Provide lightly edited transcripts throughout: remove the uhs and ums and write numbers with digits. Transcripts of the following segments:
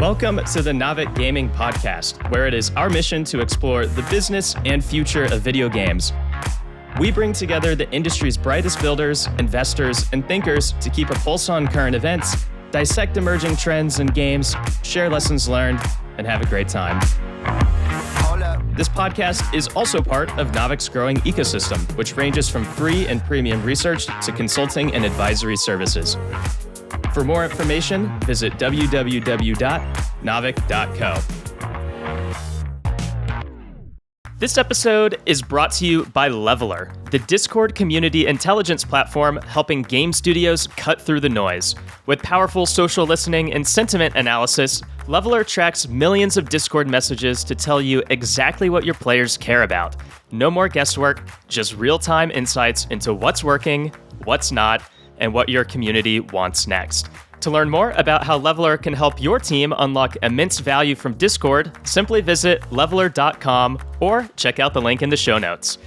Welcome to the Naavik Gaming Podcast, where it is our mission to explore the business and future of video games. We bring together the industry's brightest builders, investors, and thinkers to keep a pulse on current events, dissect emerging trends in games, share lessons learned, and have a great time. This podcast is also part of Naavik's growing ecosystem, which ranges from free and premium research to consulting and advisory services. For more information, visit www.naavik.co. This episode is brought to you by Leveler, the Discord community intelligence platform helping game studios cut through the noise. With powerful social listening and sentiment analysis, Leveler tracks millions of Discord messages to tell you exactly what your players care about. No more guesswork, just real-time insights into what's working, what's not, and what your community wants next. To learn more about how Leveler can help your team unlock immense value from Discord, simply visit leveler.com or check out the link in the show notes.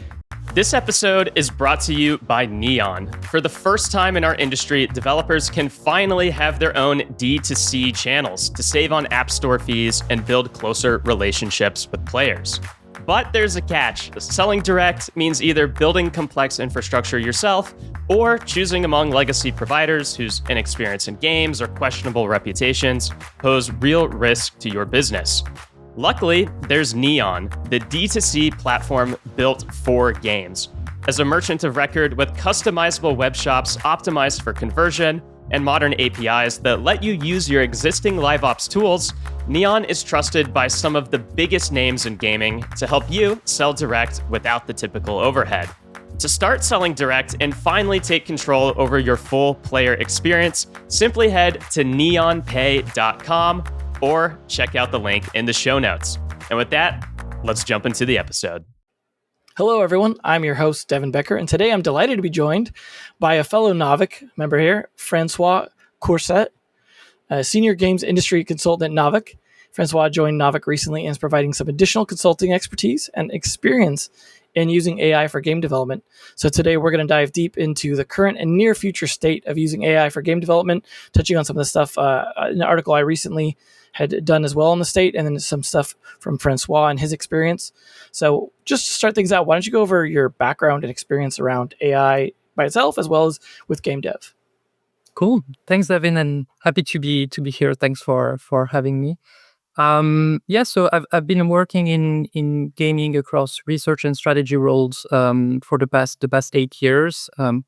This episode is brought to you by Neon. For the first time in our industry, developers can finally have their own D2C channels to save on App Store fees and build closer relationships with players. But there's a catch. Selling direct means either building complex infrastructure yourself or choosing among legacy providers whose inexperience in games or questionable reputations pose real risk to your business. Luckily, there's Neon, the D2C platform built for games. As a merchant of record with customizable web shops optimized for conversion and modern APIs that let you use your existing LiveOps tools, Neon is trusted by some of the biggest names in gaming to help you sell direct without the typical overhead. To start selling direct and finally take control over your full player experience, simply head to neonpay.com or check out the link in the show notes. And with that, let's jump into the episode. Hello, everyone. I'm your host, Devin Becker, and today I'm delighted to be joined by a fellow Naavik member here, Francois Courset, a senior games industry consultant at Naavik. Francois joined Naavik recently and is providing some additional consulting expertise and experience in using AI for game development. So today we're going to dive deep into the current and near future state of using AI for game development, touching on some of the stuff in an article I recently had done as well in the state, and then some stuff from Francois and his experience. So just to start things out, why don't you go over your background and experience around AI by itself as well as with game dev? Cool. Thanks, Devin, and happy to be here. Thanks for having me. So I've been working in gaming across research and strategy roles for the past 8 years in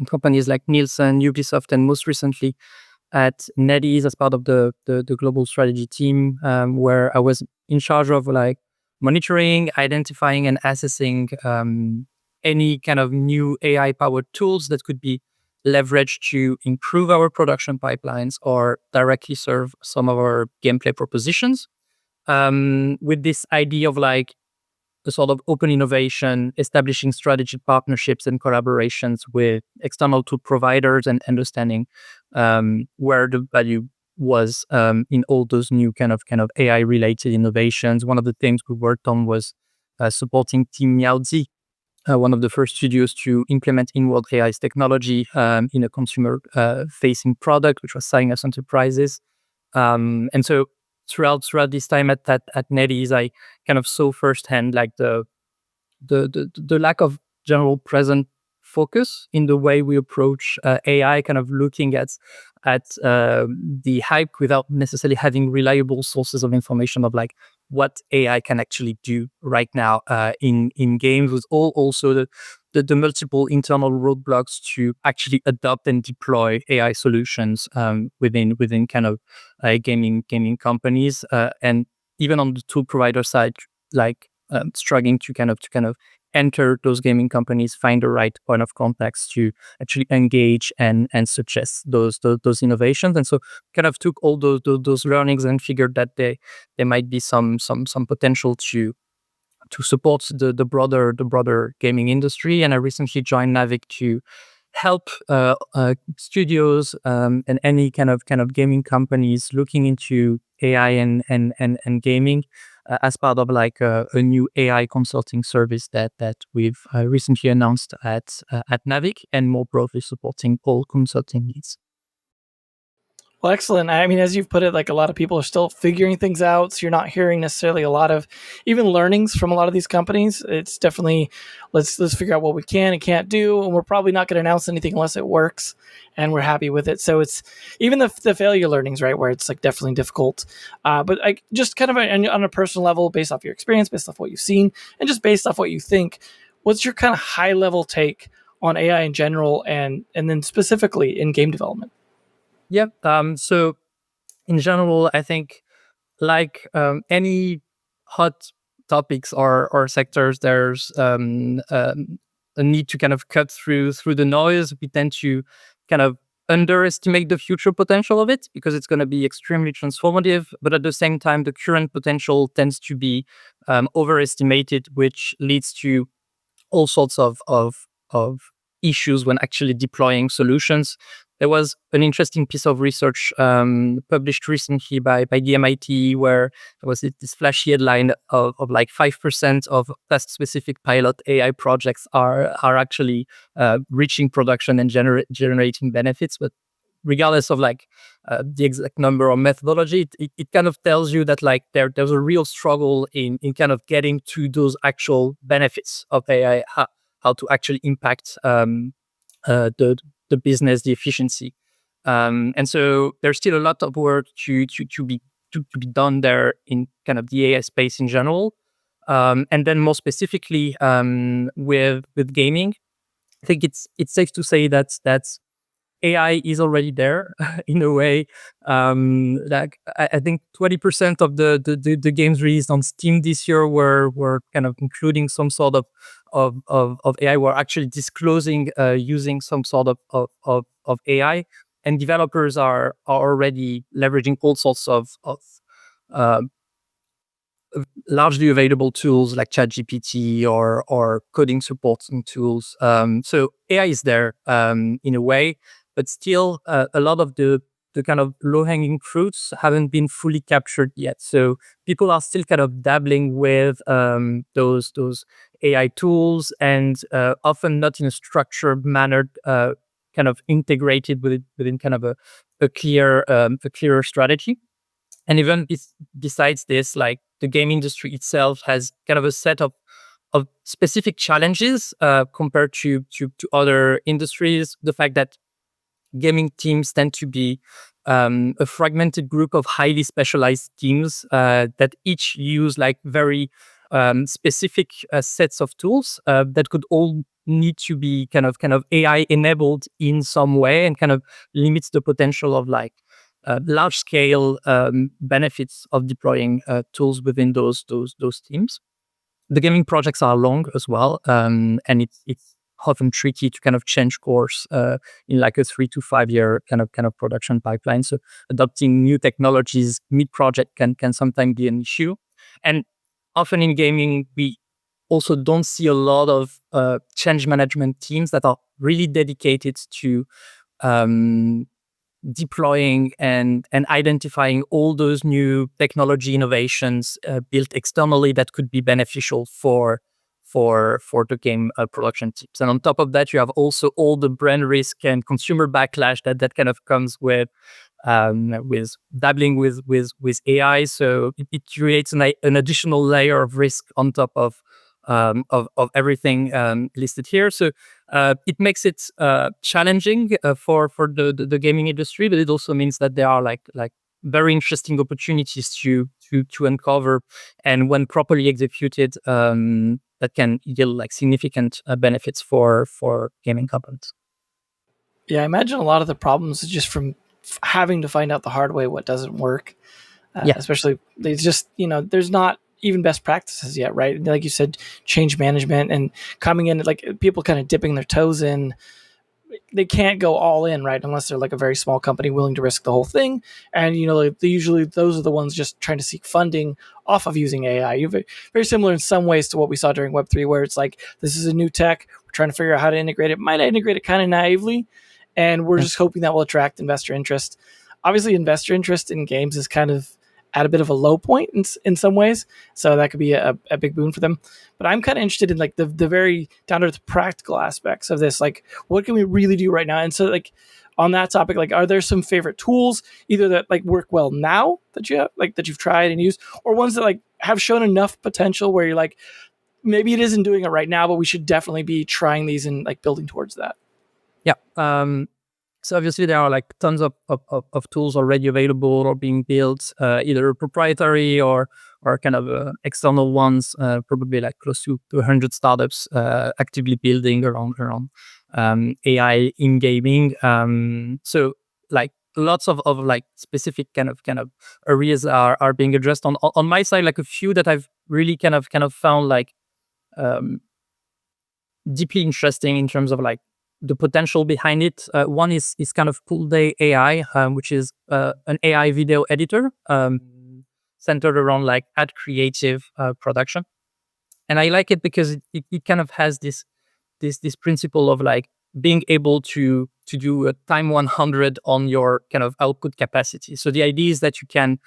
companies like Nielsen, Ubisoft, and most recently at NetEase as part of the global strategy team, where I was in charge of monitoring, identifying, and assessing any kind of new AI-powered tools that could be leveraged to improve our production pipelines or directly serve some of our gameplay propositions. With this idea of a sort of open innovation, establishing strategic partnerships and collaborations with external tool providers and understanding where the value was in all those new kind of AI related innovations. One of the things we worked on was supporting Team Miaozi, one of the first studios to implement in-world AI's technology in a consumer facing product, which was Sign-Us Enterprises. And so throughout this time at NetEase, I kind of saw firsthand the lack of general present focus in the way we approach AI, kind of looking at the hype without necessarily having reliable sources of information of what AI can actually do right now in games, with also the multiple internal roadblocks to actually adopt and deploy AI solutions within kind of gaming companies, and even on the tool provider side, struggling to kind of enter those gaming companies, find the right point of contacts to actually engage and suggest those innovations. And so kind of took all those learnings and figured that there might be some potential to support the broader gaming industry. And I recently joined Naavik to help studios and any kind of gaming companies looking into AI and gaming as part of a new AI consulting service that we've recently announced at Naavik, and more broadly supporting all consulting needs. Well, excellent. I mean, as you've put it, like a lot of people are still figuring things out. So you're not hearing necessarily a lot of even learnings from a lot of these companies. It's definitely let's figure out what we can and can't do, and we're probably not going to announce anything unless it works and we're happy with it. So it's even the failure learnings, right, where it's like definitely difficult. But I just kind of on a personal level, based off your experience, based off what you've seen, and just based off what you think, what's your kind of high level take on AI in general, and then specifically in game development? Yeah. So in general, I think like any hot topics or sectors, there's a need to kind of cut through the noise. We tend to kind of underestimate the future potential of it because it's going to be extremely transformative. But at the same time, the current potential tends to be overestimated, which leads to all sorts of issues when actually deploying solutions. There was an interesting piece of research published recently by the MIT where there was this flashy headline of like 5% of task-specific pilot AI projects are actually reaching production and generating benefits. But regardless of like the exact number or methodology, it kind of tells you that like there's a real struggle in kind of getting to those actual benefits of AI, how to actually impact the business, the efficiency. And so there's still a lot of work to be done there in kind of the AI space in general. And then more specifically with gaming, I think it's safe to say that AI is already there in a way. Like I think 20% of the games released on Steam this year were kind of including some sort of AI. Were actually disclosing using some sort of AI, and developers are already leveraging all sorts of uh, largely available tools like ChatGPT or coding supporting tools. So AI is there in a way, but still a lot of the kind of low hanging fruits haven't been fully captured yet. So people are still kind of dabbling with those AI tools and often not in a structured manner, kind of integrated within kind of a clearer strategy. And even besides this, like the game industry itself has kind of a set of specific challenges compared to other industries. The fact that gaming teams tend to be a fragmented group of highly specialized teams that each use like very specific sets of tools that could all need to be kind of AI enabled in some way, and kind of limits the potential of like large scale benefits of deploying tools within those teams. The gaming projects are long as well, and it's often tricky to kind of change course in like a 3 to 5 year kind of production pipeline. So adopting new technologies mid project can sometimes be an issue, and often in gaming we also don't see a lot of change management teams that are really dedicated to um, deploying and identifying all those new technology innovations built externally that could be beneficial for the game production teams. And on top of that, you have also all the brand risk and consumer backlash that kind of comes with dabbling with AI. So it creates an additional layer of risk on top of everything listed here. So it makes it challenging for the gaming industry, but it also means that there are like very interesting opportunities to uncover, and when properly executed, that can yield like significant benefits for gaming companies. Yeah, I imagine a lot of the problems is just from having to find out the hard way what doesn't work. Yeah. Especially, they just there's not even best practices yet, right? Like you said, change management and coming in, like people kind of dipping their toes in. They can't go all in, right? Unless they're like a very small company willing to risk the whole thing. And like, usually those are the ones just trying to seek funding off of using AI. You're very similar in some ways to what we saw during Web3, where it's like, this is a new tech. We're trying to figure out how to integrate it. Might integrate it kind of naively, and we're just hoping that will attract investor interest. Obviously, investor interest in games is kind of at a bit of a low point in some ways, so that could be a big boon for them. But I'm kind of interested in like the very down to earth practical aspects of this. Like, what can we really do right now? And so, like, on that topic, like, are there some favorite tools either that like work well now that you have, like that you've tried and used, or ones that like have shown enough potential where you're like, maybe it isn't doing it right now, but we should definitely be trying these and like building towards that? Yeah. So obviously there are like tons of tools already available or being built, either proprietary or kind of external ones. Probably like close to 100 startups actively building around AI in gaming. So like lots of like specific kind of areas are being addressed. On my side, like a few that I've really kind of found like um, deeply interesting in terms of like the potential behind it. One is kind of Pool Day AI, which is an AI video editor centered around like ad creative production. And I like it because it kind of has this principle of like being able to do a time 100 on your kind of output capacity. So the idea is that you can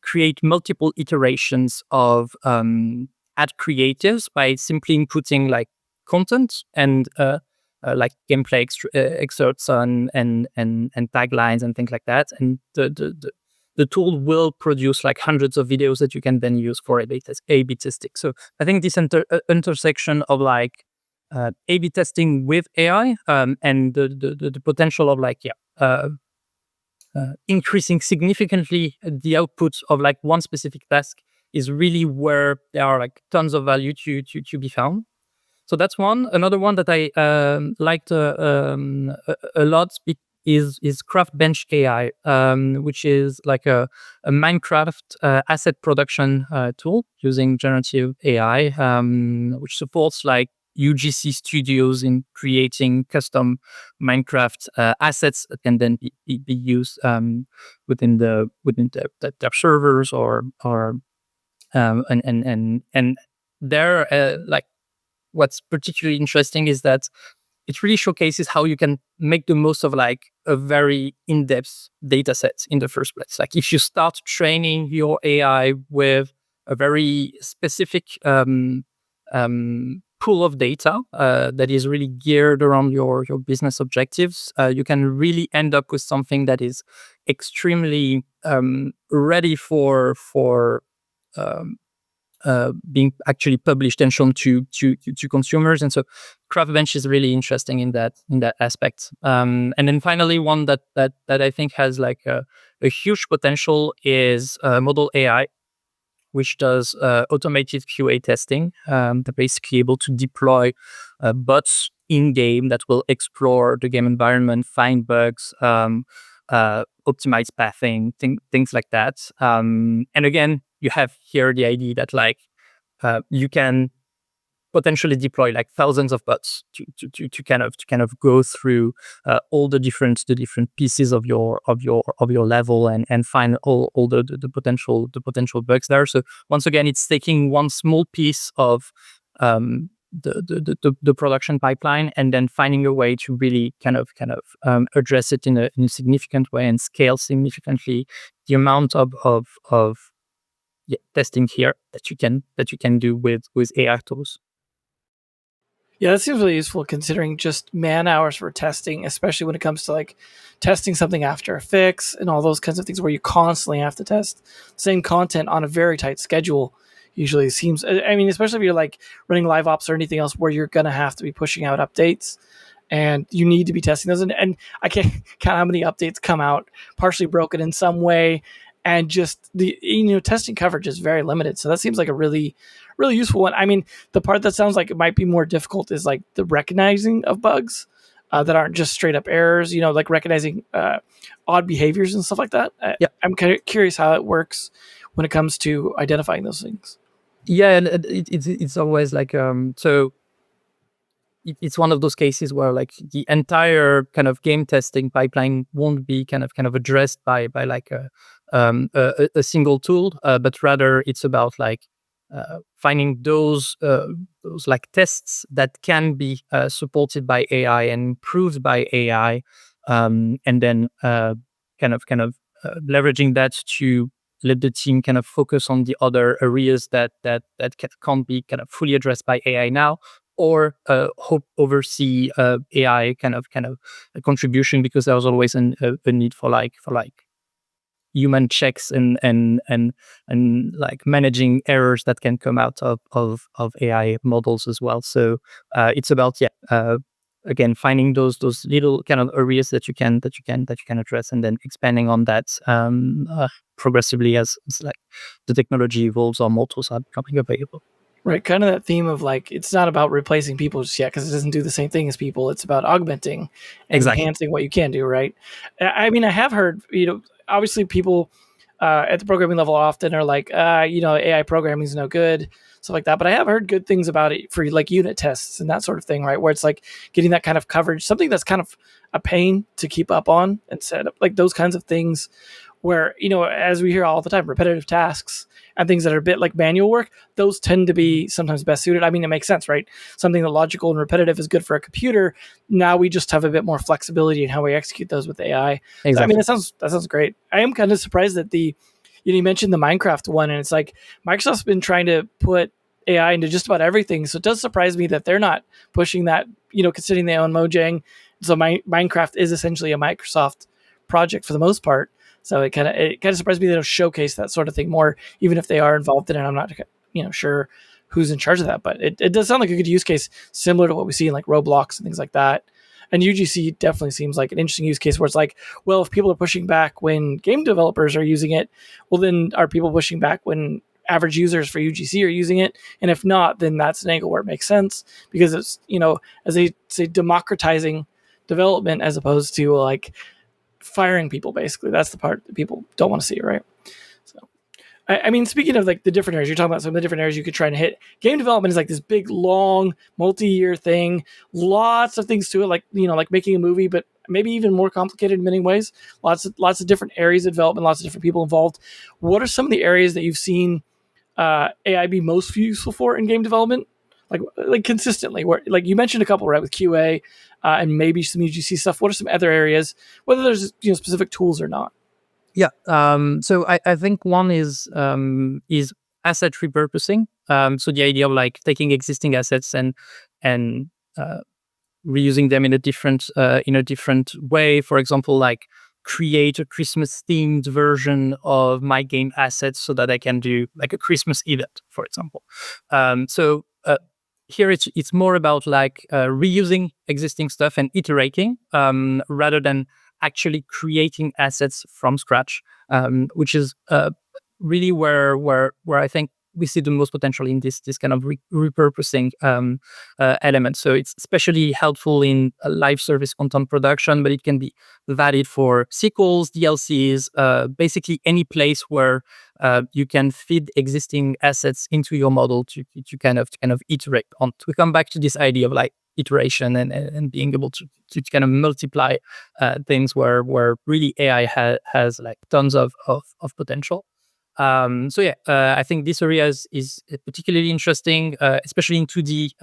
create multiple iterations of ad creatives by simply inputting like content and like gameplay excerpts and taglines and things like that. And the tool will produce like hundreds of videos that you can then use for A/B testing. So I think this intersection of like A/B testing with AI and the potential of like increasing significantly the output of like one specific task is really where there are like tons of value to be found. So that's one. Another one that I liked a lot is Craft Bench AI, which is like a Minecraft asset production tool using generative AI, which supports like UGC studios in creating custom Minecraft assets that can then be used within their servers or and there like what's particularly interesting is that it really showcases how you can make the most of like a very in-depth data set in the first place. Like if you start training your AI with a very specific pool of data that is really geared around your business objectives, you can really end up with something that is extremely ready for being actually published and shown to consumers. And so Craftbench is really interesting in that aspect. And then finally, one that I think has like a huge potential is Model AI, which does automated QA testing. They're basically able to deploy bots in game that will explore the game environment, find bugs, optimize pathing, things like that. And again, you have here the idea that like you can potentially deploy like thousands of bots to kind of go through all the different pieces of your level and find all the potential bugs there. So once again, it's taking one small piece of the production pipeline and then finding a way to really kind of address it in a significant way and scale significantly the amount of testing here that you can do with AI tools. Yeah, that seems really useful considering just man hours for testing, especially when it comes to like testing something after a fix and all those kinds of things where you constantly have to test same content on a very tight schedule. Usually seems, I mean, especially if you're like running live ops or anything else where you're going to have to be pushing out updates and you need to be testing those. And I can't count how many updates come out partially broken in some way. And just the testing coverage is very limited. So that seems like a really, really useful one. I mean, the part that sounds like it might be more difficult is like the recognizing of bugs that aren't just straight up errors, like recognizing odd behaviors and stuff like that. I'm kind of curious how it works when it comes to identifying those things. Yeah, and it's always like so it's one of those cases where like the entire kind of game testing pipeline won't be kind of addressed by like a single tool, but rather it's about like finding those like tests that can be supported by AI and improved by AI, and then leveraging that to let the team kind of focus on the other areas that can't be kind of fully addressed by AI now, or oversee AI kind of a contribution, because there was always a need for like human checks and like managing errors that can come out of AI models as well. So it's about again, finding those little kind of areas that you can address, and then expanding on that progressively as like the technology evolves or more tools are becoming available. Right, kind of that theme of like, it's not about replacing people just yet because it doesn't do the same thing as people. It's about augmenting and Exactly. enhancing what you can do. Right. I mean, I have heard, obviously people at the programming level often are like, AI programming is no good, stuff like that. But I have heard good things about it for like unit tests and that sort of thing, right? Where it's like getting that kind of coverage, something that's kind of a pain to keep up on and set up, like those kinds of things where, as we hear all the time, repetitive tasks and things that are a bit like manual work, those tend to be sometimes best suited. I mean, it makes sense, right? Something that logical and repetitive is good for a computer. Now we just have a bit more flexibility in how we execute those with AI. So, I mean, Exactly. that sounds great. I am kind of surprised that you mentioned the Minecraft one, and it's like Microsoft's been trying to put AI into just about everything. So it does surprise me that they're not pushing that, considering they own Mojang. So Minecraft is essentially a Microsoft project for the most part. So it kind of surprised me that it'll showcase that sort of thing more, even if they are involved in it. I'm not, sure who's in charge of that, but it does sound like a good use case, similar to what we see in like Roblox and things like that. And UGC definitely seems like an interesting use case where it's like, well, if people are pushing back when game developers are using it, well, then are people pushing back when average users for UGC are using it? And if not, then that's an angle where it makes sense because it's, as they say, democratizing development as opposed to like firing people. Basically, that's the part that people don't want to see, right? So, I mean, speaking of like the different areas, you're talking about some of the different areas you could try and hit. Game development is like this big, long, multi-year thing. Lots of things to it, like like making a movie, but maybe even more complicated in many ways. Lots of different areas of development, lots of different people involved. What are some of the areas that you've seen AI be most useful for in game development? Like consistently, where like you mentioned a couple, right, with QA and maybe some UGC stuff. What are some other areas, whether there's specific tools or not? Yeah. So I think one is asset repurposing. So the idea of like taking existing assets and reusing them in a different way. For example, like create a Christmas themed version of my game assets so that I can do like a Christmas event, for example. So here it's more about like reusing existing stuff and iterating rather than actually creating assets from scratch, which is really where I think we see the most potential in this kind of repurposing element. So it's especially helpful in live service content production, but it can be valid for sequels, DLCs, basically any place where you can feed existing assets into your model to kind of iterate on. To come back to this idea of like iteration and being able to kind of multiply things where really AI has like tons of potential. I think this area is particularly interesting, especially in 2D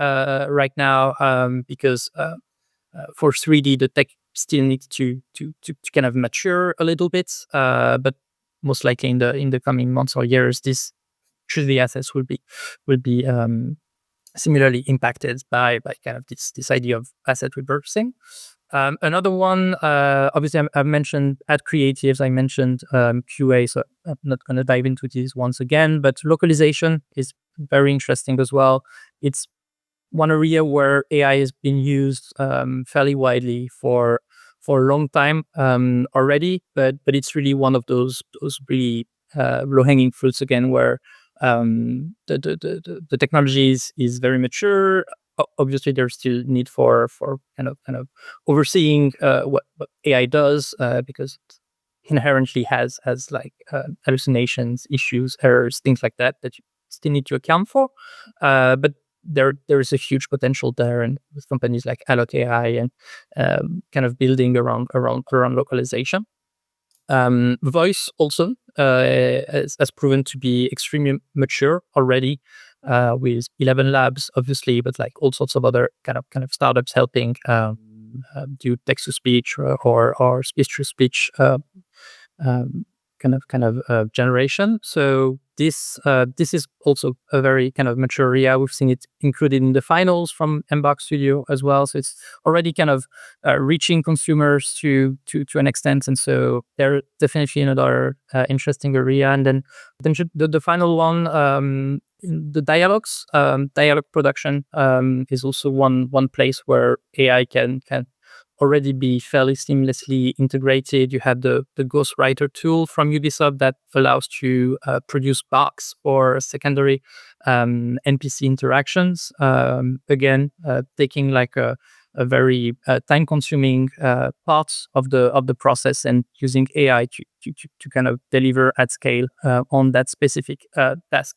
right now, because for 3D the tech still needs to kind of mature a little bit, but most likely in the coming months or years, this 3D assets will be similarly impacted by kind of this idea of asset repurposing. Another one, obviously, I've mentioned ad creatives, I mentioned QA, so I'm not going to dive into these once again, but localization is very interesting as well. It's one area where AI has been used fairly widely for a long time already, but it's really one of those really low-hanging fruits again, where the technology is very mature. Obviously, there's still need for kind of overseeing what AI does because it inherently has like hallucinations, issues, errors, things like that you still need to account for. But there is a huge potential there, and with companies like Allot AI and kind of building around localization. Voice also has proven to be extremely mature already, with 11 labs, obviously, but like all sorts of other kind of startups helping do text to speech or speech to speech generation. So this is also a very kind of mature area. We've seen it included in the finals from Embark Studio as well. So it's already kind of reaching consumers to an extent, and so they're definitely another interesting area. And then the final one, the dialogue production is also one place where AI can already be fairly seamlessly integrated. You have the Ghostwriter tool from Ubisoft that allows to produce box or secondary NPC interactions. Again, taking like a very time-consuming part of the process and using AI to kind of deliver at scale on that specific task.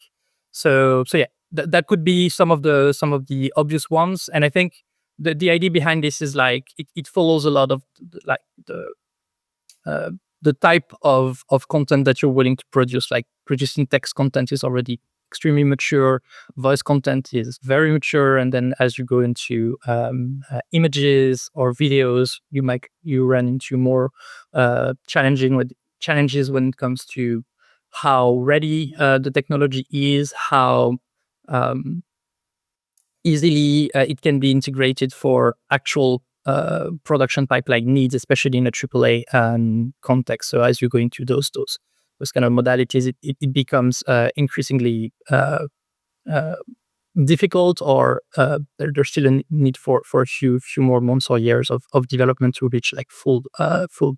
So yeah, that could be some of the obvious ones, and I think the idea behind this is like it follows a lot of like the type of content that you're willing to produce. Like producing text content is already extremely mature, voice content is very mature, and then as you go into images or videos, you run into more challenges when it comes to how ready the technology is, how easily it can be integrated for actual production pipeline needs, especially in a AAA context. So as you go into those kind of modalities, it becomes increasingly difficult, or there's still a need for a few more months or years of development to reach like full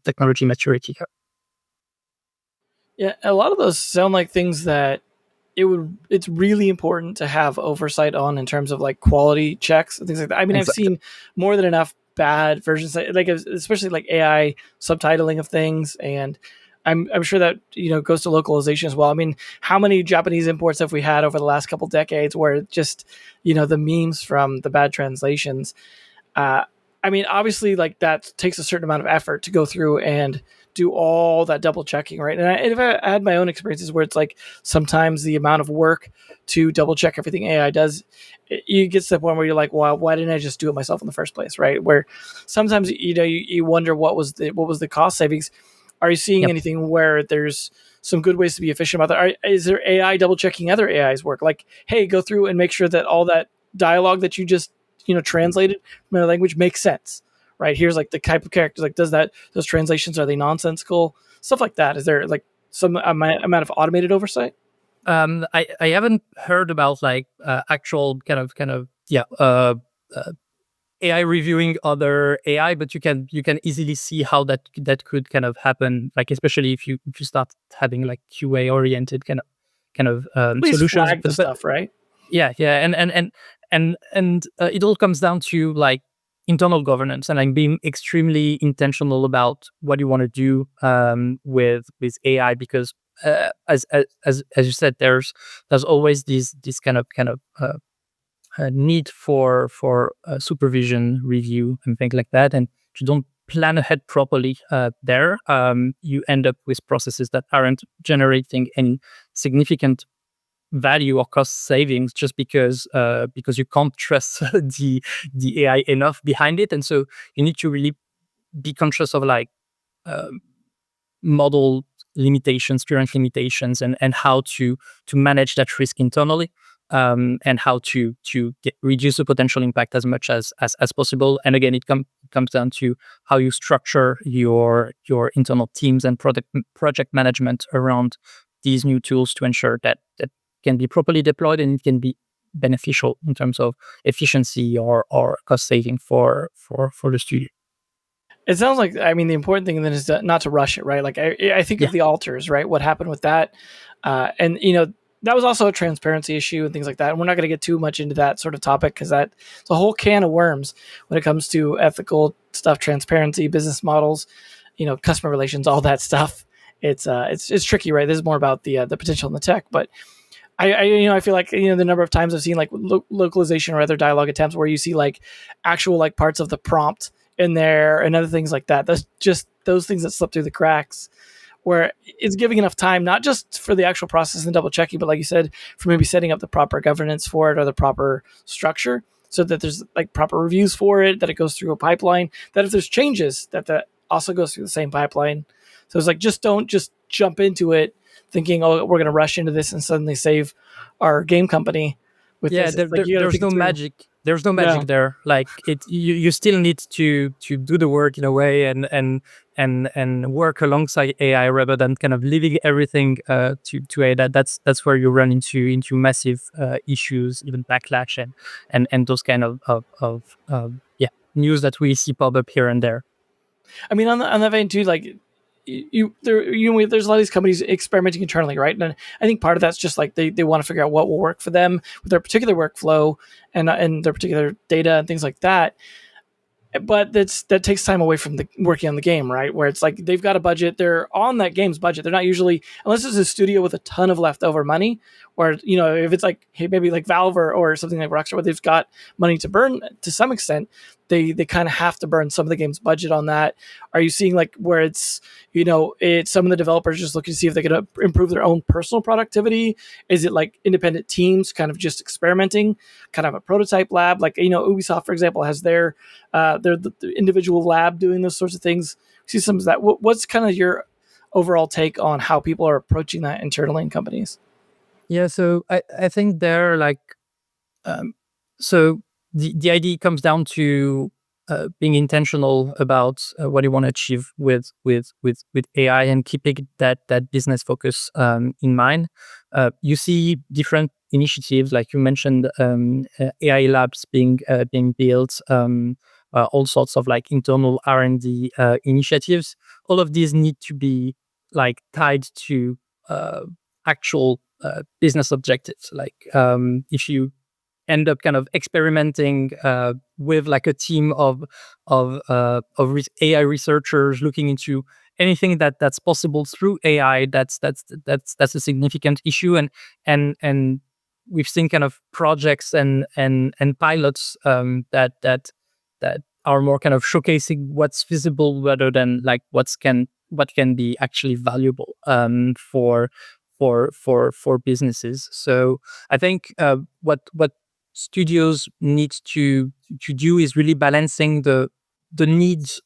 technology maturity. Yeah, a lot of those sound like things that it's really important to have oversight on in terms of like quality checks and things like that. I mean, Exactly. I've seen more than enough bad versions, like especially like AI subtitling of things, and I'm sure that goes to localization as well. I mean, how many Japanese imports have we had over the last couple decades where just the memes from the bad translations? I mean, obviously, like that takes a certain amount of effort to go through and do all that double checking, right? And I had my own experiences where it's like sometimes the amount of work to double check everything AI does, you get to the point where you're like, well, why didn't I just do it myself in the first place, right? Where sometimes you wonder what was the cost savings. Are you seeing Yep. anything where there's some good ways to be efficient about that? Is there AI double checking other AI's work? Like, hey, go through and make sure that all that dialogue that you just translated from another language makes sense, right? Here's like the type of characters, like those translations, are they nonsensical, stuff like that? Is there like some amount of automated oversight? I haven't heard about like actual kind of AI reviewing other AI, but you can easily see how that could kind of happen. Like especially if you start having like QA oriented kind of At least solutions. flag the stuff, right? Yeah, and it all comes down to like internal governance, and I'm being extremely intentional about what you want to do with AI, because as you said, there's always this kind of need for supervision, review, and things like that. And if you don't plan ahead properly there, you end up with processes that aren't generating any significant value or cost savings, just because you can't trust the AI enough behind it. And so you need to really be conscious of like model limitations, current limitations, and how to manage that risk internally, and how to reduce the potential impact as much as possible. And again, it comes down to how you structure your internal teams and project management around these new tools to ensure that can be properly deployed and it can be beneficial in terms of efficiency or cost saving for the studio. It sounds like, I mean, the important thing then is not to rush it, right? Like I think Yeah. of the altars, right? What happened with that, and that was also a transparency issue and things like that. And we're not going to get too much into that sort of topic because that's a whole can of worms when it comes to ethical stuff, transparency, business models, customer relations, all that stuff. It's tricky, right? This is more about the potential in the tech, but I feel like the number of times I've seen like localization or other dialogue attempts where you see like actual like parts of the prompt in there and other things like that. That's just those things that slip through the cracks, where it's giving enough time not just for the actual process and double checking, but like you said, for maybe setting up the proper governance for it or the proper structure, so that there's like proper reviews for it, that it goes through a pipeline, that if there's changes that the also goes through the same pipeline. So it's like, don't just jump into it thinking, oh, we're going to rush into this and suddenly save our game company with Yeah, this. It's like, you got to there's think no it through. magic. There's no Yeah. magic there. Like you still need to do the work in a way and work alongside AI rather than kind of leaving everything to AI. That's where you run into massive issues, even backlash and those kind of news that we see pop up here and there. I mean, on that vein too, like there's a lot of these companies experimenting internally, right? And I think part of that's just like they want to figure out what will work for them with their particular workflow and their particular data and things like that. But that takes time away from the working on the game, right? Where it's like they've got a budget, they're on that game's budget. They're not usually, unless it's a studio with a ton of leftover money, or if it's like, hey, maybe like Valve or something like Rockstar, where they've got money to burn to some extent, they kind of have to burn some of the game's budget on that. Are you seeing like where it's some of the developers just looking to see if they can improve their own personal productivity? Is it like independent teams kind of just experimenting, kind of a prototype lab? Like Ubisoft, for example, has their the individual lab doing those sorts of things. See some of that. What's kind of your overall take on how people are approaching that internally in companies? Yeah, so I think they're like, so the idea comes down to being intentional about what you want to achieve with AI and keeping that business focus in mind. You see different initiatives, like you mentioned, AI labs being built, all sorts of like internal R&D initiatives. All of these need to be like tied to actual business objectives. Like if you end up kind of experimenting with like a team of AI researchers looking into anything that's possible through AI, that's a significant issue, and we've seen kind of projects and pilots that are more kind of showcasing what's feasible rather than like what can be actually valuable for businesses. So I think what studios need to do is really balancing the needs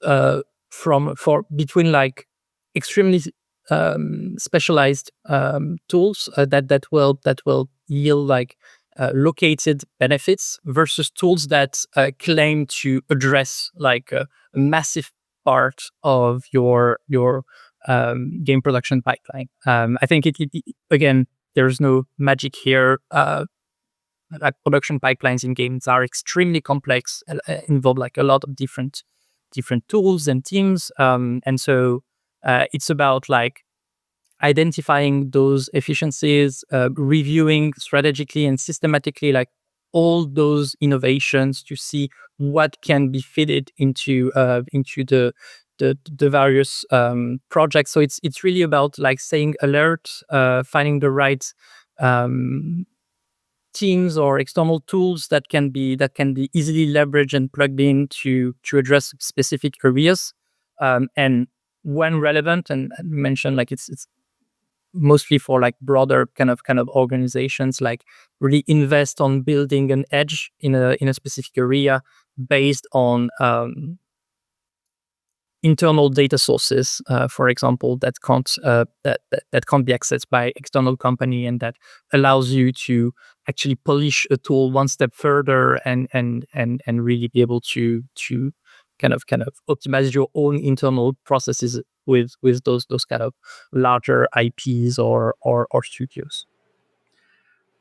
between like extremely specialized tools that will yield like located benefits versus tools that claim to address like a massive part of your game production pipeline. I think it again, there's no magic here. Like production pipelines in games are extremely complex, involve like a lot of different tools and teams, and so it's about like identifying those efficiencies, reviewing strategically and systematically like all those innovations to see what can be fitted into the various projects. So it's really about like staying alert, finding the right teams or external tools that can be easily leveraged and plugged in to address specific areas, and when relevant, and mention like it's mostly for like broader kind of organizations, like really invest on building an edge in a specific area based on internal data sources, for example, that can't be accessed by external company, and that allows you to actually polish a tool one step further and really be able to kind of optimize your own internal processes with those kind of larger IPs or studios.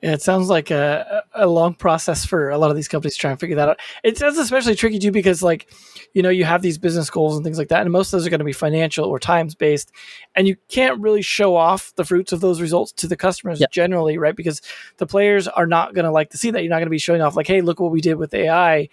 Yeah, it sounds like a long process for a lot of these companies trying to figure that out. It sounds especially tricky too because, like, you have these business goals and things like that, and most of those are going to be financial or times based, and you can't really show off the fruits of those results to the customers generally, right? Because the players are not going to like to see that. You're not going to be showing off like, hey, look what we did with AI.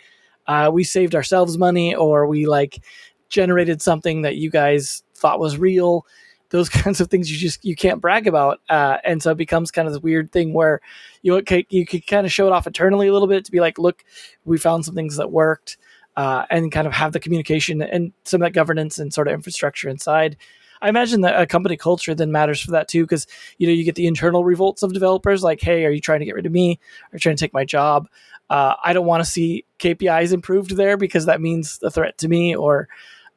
We saved ourselves money, or we like generated something that you guys thought was real. Those kinds of things you can't brag about, and so it becomes kind of this weird thing where you could kind of show it off internally a little bit to be like, look, we found some things that worked, and kind of have the communication and some of that governance and sort of infrastructure inside. I imagine that a company culture then matters for that too, because you get the internal revolts of developers like, hey, are you trying to get rid of me? Are you trying to take my job? I don't want to see KPIs improved there because that means a threat to me, or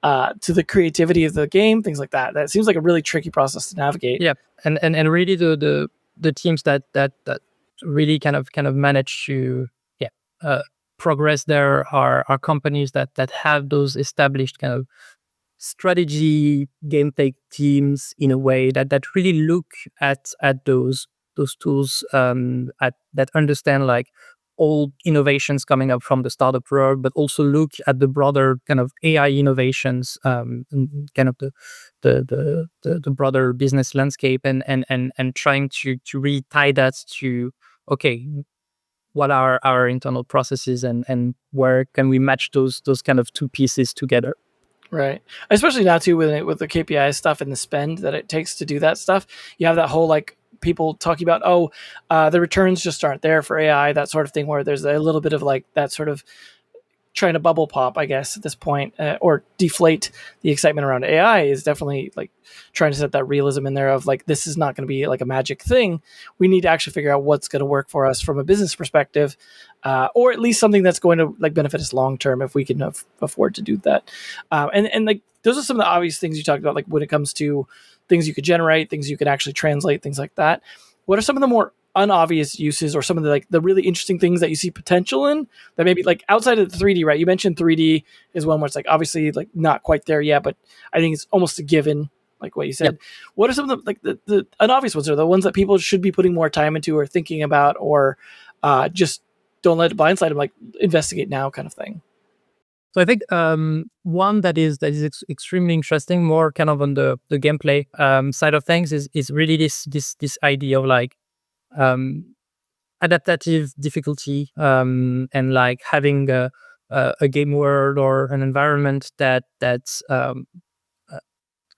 to the creativity of the game, things like that. That seems like a really tricky process to navigate. Yeah, and really the teams that really kind of manage to uh, progress there are companies that have those established kind of strategy gameplay teams in a way that really look at those tools at that understand like all innovations coming up from the startup world, but also look at the broader kind of AI innovations, and kind of the broader business landscape, and trying to really tie that to, okay, what are our internal processes, and where can we match those kind of two pieces together. Right. Especially now too with the KPI stuff and the spend that it takes to do that stuff. You have that whole like people talking about, the returns just aren't there for AI, that sort of thing, where there's a little bit of like that sort of trying to bubble pop, I guess, at this point, or deflate the excitement around AI is definitely like trying to set that realism in there of like, this is not going to be like a magic thing. We need to actually figure out what's going to work for us from a business perspective, or at least something that's going to like benefit us long term if we can afford to do that. And like those are some of the obvious things you talked about, like when it comes to things you could generate, things you can actually translate, things like that. What are some of the more unobvious uses, or some of the like the really interesting things that you see potential in that maybe like outside of the 3D, right? You mentioned 3D is one where it's like obviously like not quite there yet, but I think it's almost a given, like what you said. Yep. What are some of the like the unobvious ones, or the ones that people should be putting more time into or thinking about, or just don't let it blindside them, like investigate now kind of thing? So I think one that is extremely interesting, more kind of on the gameplay side of things, is really this idea of like um, adaptative difficulty, and like having a game world or an environment that's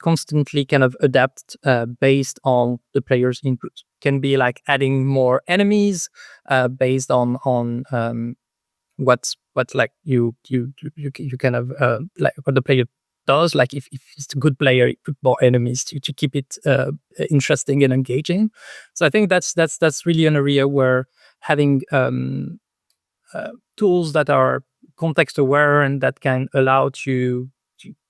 constantly kind of adapt based on the player's input. Can be like adding more enemies based on what like you kind of like what the player does. Like if it's a good player, you put more enemies to keep it interesting and engaging. So I think that's really an area where having tools that are context aware and that can allow to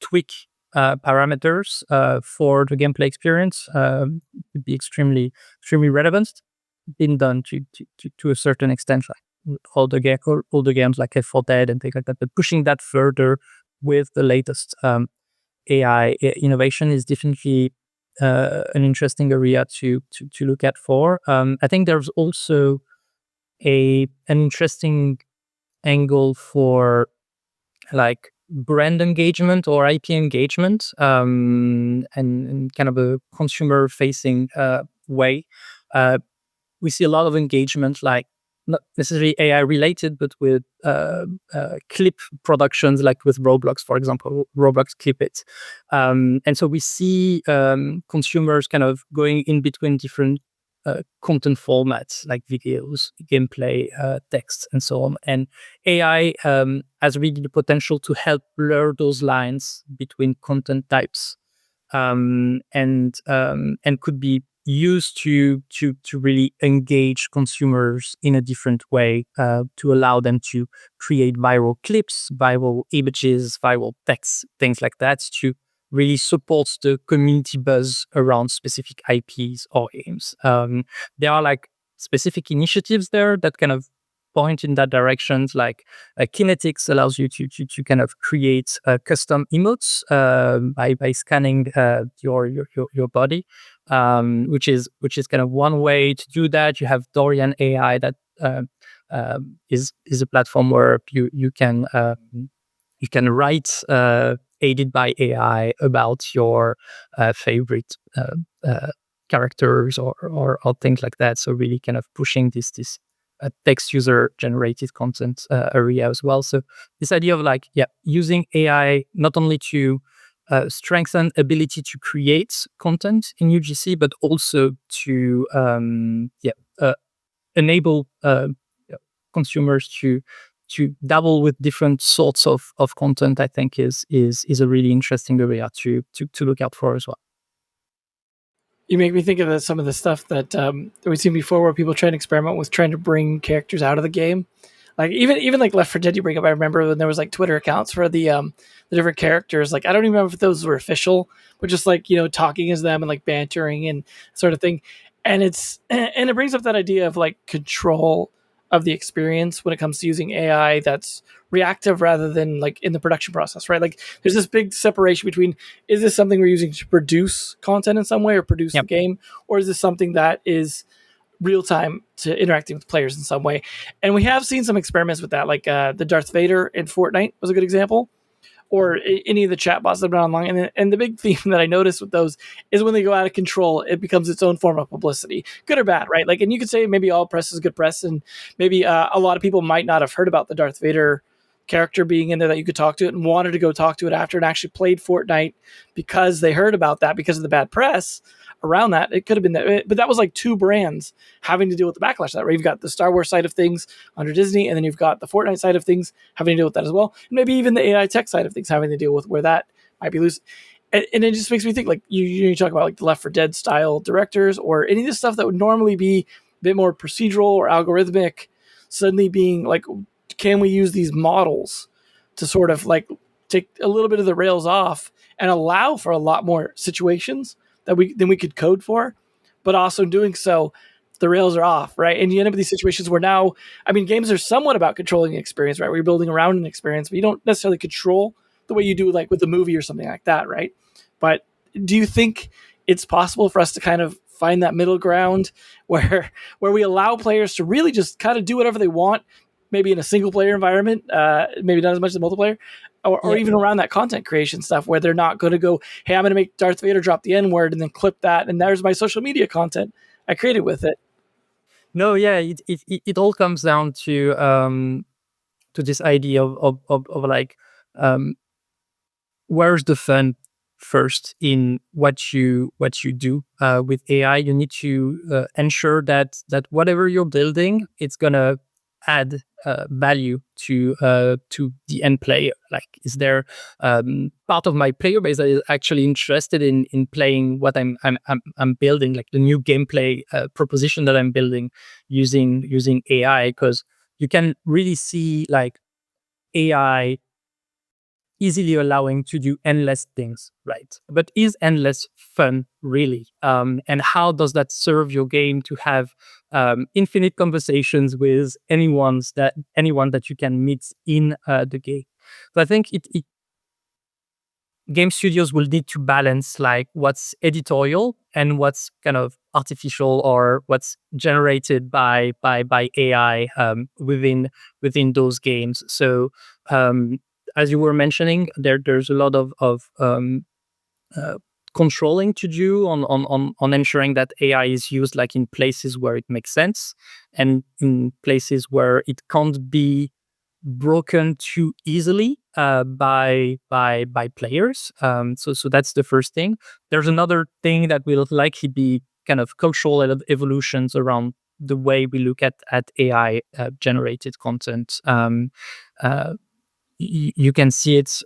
tweak parameters for the gameplay experience would be extremely relevant. Been done to a certain extent, like all the games like Left 4 Dead and things like that. But pushing that further with the latest AI innovation is definitely an interesting area to look at for. I think there's also an interesting angle for like brand engagement or IP engagement, and kind of a consumer facing way. We see a lot of engagement, like not necessarily AI related, but with clip productions, like with Roblox, for example, Roblox Clip It. And so we see consumers kind of going in between different content formats, like videos, gameplay, text, and so on. And AI has really the potential to help blur those lines between content types, and could be used to really engage consumers in a different way, to allow them to create viral clips, viral images, viral text, things like that, to really support the community buzz around specific IPs or games. There are like specific initiatives there that kind of point in that direction. Like Kinetics allows you to kind of create custom emotes by scanning your body, which is kind of one way to do that. You have Dorian AI that is a platform where you can write aided by AI about your favorite characters or things like that. So really kind of pushing this text user generated content area as well. So this idea of like, using AI not only to strengthen ability to create content in UGC, but also to enable consumers to dabble with different sorts of content, I think is a really interesting area to look out for as well. You make me think of some of the stuff that we've seen before, where people try and experiment with trying to bring characters out of the game. Like even like Left 4 Dead, you bring up. I remember when there was like Twitter accounts for the different characters. Like I don't even remember if those were official, but just like talking as them and like bantering and sort of thing. And it brings up that idea of like control of the experience when it comes to using AI that's reactive rather than like in the production process, right? Like there's this big separation between, is this something we're using to produce content in some way or produce the game, or is this something that is real time to interacting with players in some way? And we have seen some experiments with that, like the Darth Vader in Fortnite was a good example, or any of the chatbots that have been online. And the big theme that I noticed with those is when they go out of control, it becomes its own form of publicity, good or bad, right? Like, and you could say maybe all press is good press, and maybe a lot of people might not have heard about the Darth Vader character being in there that you could talk to it and wanted to go talk to it after and actually played Fortnite because they heard about that because of the bad press around that. It could have been that, but that was like two brands having to deal with the backlash of that, right? You've got the Star Wars side of things under Disney, and then you've got the Fortnite side of things having to deal with that as well. And maybe even the AI tech side of things having to deal with where that might be loose. And it just makes me think, like you talk about like the Left 4 Dead style directors or any of this stuff that would normally be a bit more procedural or algorithmic, suddenly being like, can we use these models to sort of like take a little bit of the rails off and allow for a lot more situations that we could code for, but also doing so, the rails are off, right? And you end up with these situations where now, I mean, games are somewhat about controlling the experience, right? Where you're building around an experience, but you don't necessarily control the way you do like with a movie or something like that, right? But do you think it's possible for us to kind of find that middle ground where we allow players to really just kind of do whatever they want, maybe in a single player environment, maybe not as much as multiplayer, or even around that content creation stuff where they're not going to go, hey, I'm going to make Darth Vader drop the N word and then clip that, and there's my social media content I created with it. No, yeah, it all comes down to this idea of like where's the fun first in what you do with AI. You need to ensure that whatever you're building, it's gonna add value to the end player. Like, is there part of my player base that is actually interested in playing what I'm building, like the new gameplay proposition that I'm building using AI? Because you can really see like AI easily allowing to do endless things, right? But is endless fun really? And how does that serve your game to have infinite conversations with anyone that you can meet in the game? So I think game studios will need to balance like what's editorial and what's kind of artificial or what's generated by AI within those games. So as you were mentioning, there's a lot of uh, controlling to do on ensuring that AI is used like in places where it makes sense and in places where it can't be broken too easily by players. So that's the first thing. There's another thing that will likely be kind of cultural evolutions around the way we look at AI generated content. You can see it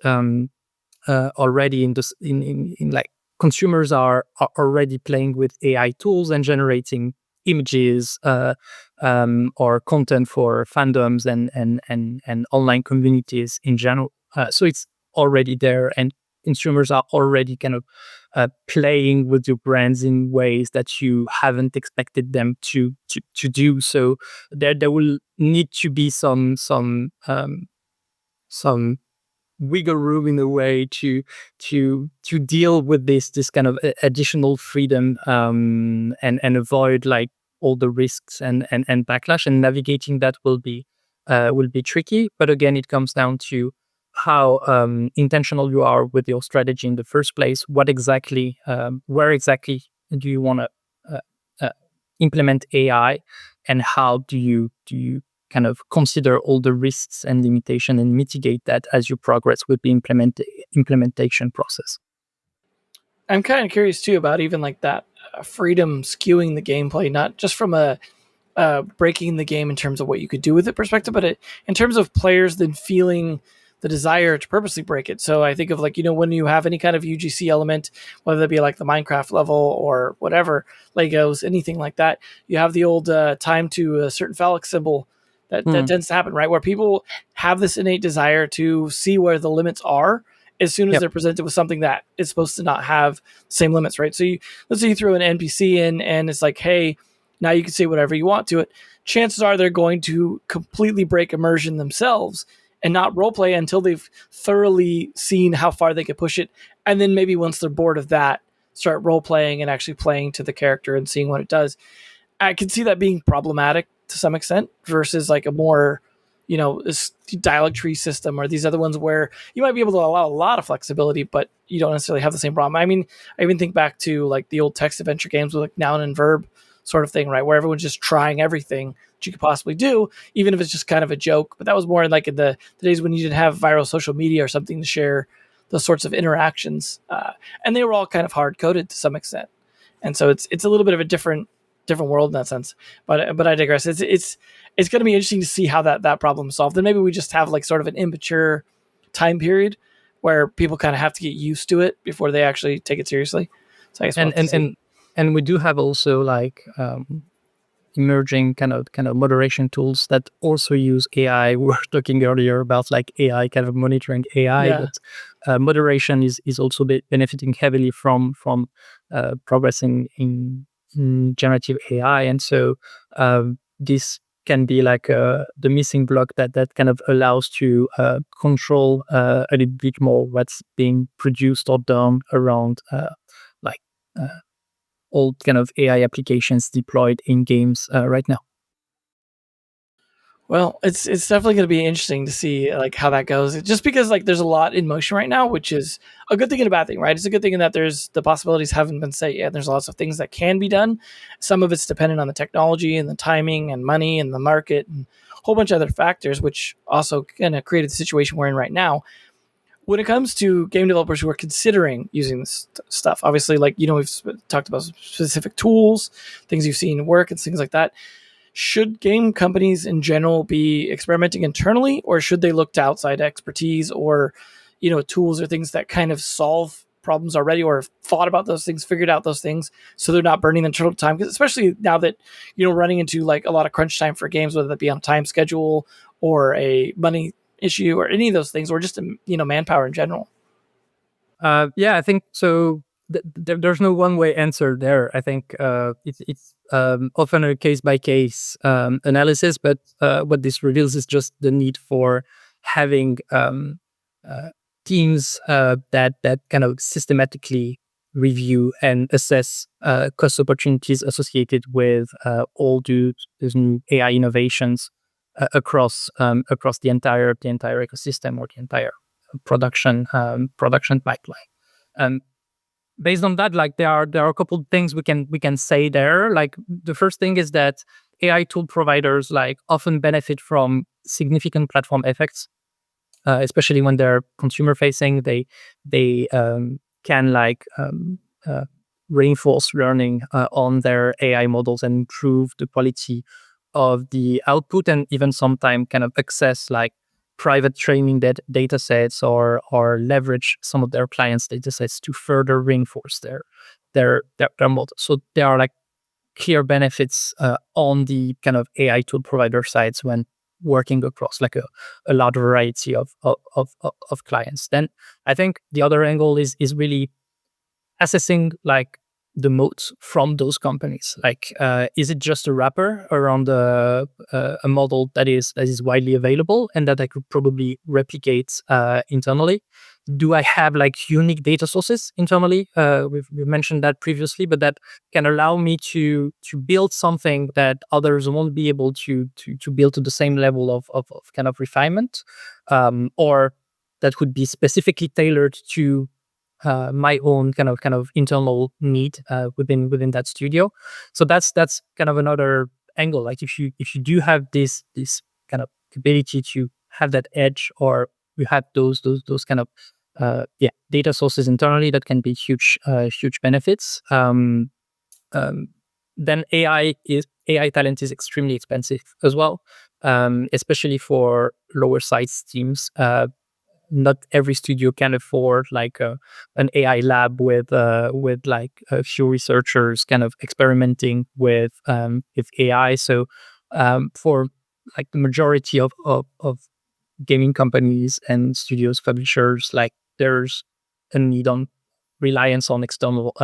already in this in like consumers are already playing with AI tools and generating images or content for fandoms and online communities in general. So it's already there, and consumers are already kind of playing with your brands in ways that you haven't expected them to do. So there will need to be some wiggle room in a way to deal with this kind of additional freedom and avoid like all the risks and backlash, and navigating that will be tricky. But again, it comes down to how intentional you are with your strategy in the first place. What exactly where exactly do you want to implement AI, and how do you kind of consider all the risks and limitation and mitigate that as you progress with the implementation process? I'm kind of curious too about even like that freedom skewing the gameplay, not just from a breaking the game in terms of what you could do with it perspective, but in terms of players then feeling the desire to purposely break it. So I think of like, when you have any kind of UGC element, whether it be like the Minecraft level or whatever, Legos, anything like that, you have the old time to a certain phallic symbol That tends to happen, right? Where people have this innate desire to see where the limits are as soon as Yep. they're presented with something that is supposed to not have the same limits, right? So let's say you throw an NPC in and it's like, hey, now you can say whatever you want to it. Chances are they're going to completely break immersion themselves and not roleplay until they've thoroughly seen how far they could push it. And then maybe once they're bored of that, start role playing and actually playing to the character and seeing what it does. I can see that being problematic to some extent versus like a more, this dialogue tree system or these other ones where you might be able to allow a lot of flexibility, but you don't necessarily have the same problem. I mean, I even think back to like the old text adventure games with like noun and verb sort of thing, right? Where everyone's just trying everything that you could possibly do, even if it's just kind of a joke. But that was more like in the days when you didn't have viral social media or something to share those sorts of interactions. And they were all kind of hard coded to some extent. And so it's a little bit of a different world in that sense. But I digress. It's going to be interesting to see how that problem is solved. And maybe we just have like sort of an immature time period where people kind of have to get used to it before they actually take it seriously. So I guess and we do have also like emerging kind of moderation tools that also use AI. We were talking earlier about like AI kind of monitoring AI, but moderation is also benefiting heavily from progressing in generative AI, and so this can be like the missing block that kind of allows to control a little bit more what's being produced or done around like all kind of AI applications deployed in games right now. Well, it's definitely going to be interesting to see like how that goes. Just because like there's a lot in motion right now, which is a good thing and a bad thing, right? It's a good thing in that there's the possibilities haven't been set yet. There's lots of things that can be done. Some of it's dependent on the technology and the timing and money and the market and a whole bunch of other factors, which also kind of created the situation we're in right now. When it comes to game developers who are considering using this stuff, obviously, like we've talked about specific tools, things you've seen work, and things like that. Should game companies in general be experimenting internally, or should they look to outside expertise or, tools or things that kind of solve problems already, or have thought about those things, figured out those things, so they're not burning internal time? Because especially now that running into like a lot of crunch time for games, whether that be on a time schedule or a money issue or any of those things, or just manpower in general. I think so. There's no one way answer there. I think it's often a case by case analysis, but what this reveals is just the need for having teams that kind of systematically review and assess cost opportunities associated with all these new AI innovations across the entire ecosystem or the entire production pipeline. Based on that, like there are a couple of things we can say there. Like the first thing is that AI tool providers like often benefit from significant platform effects, especially when they're consumer facing. They can like reinforce learning on their AI models and improve the quality of the output, and even sometimes kind of access like private training data sets or leverage some of their clients' data sets to further reinforce their model. So there are like clear benefits on the kind of AI tool provider sides when working across like a large variety of clients. Then I think the other angle is really assessing like the moats from those companies. Like, is it just a wrapper around a model that is widely available and that I could probably replicate internally? Do I have like unique data sources internally? We've mentioned that previously, but that can allow me to build something that others won't be able to build to the same level of kind of refinement, or that would be specifically tailored to my own kind of internal need within that studio. So that's kind of another angle. Like if you do have this kind of ability to have that edge, or you have those kind of data sources internally, that can be huge benefits. Then AI talent is extremely expensive as well, especially for lower sized teams. Not every studio can afford like an AI lab with like a few researchers kind of experimenting with AI. So for like the majority of gaming companies and studios, publishers, like there's a need on reliance on external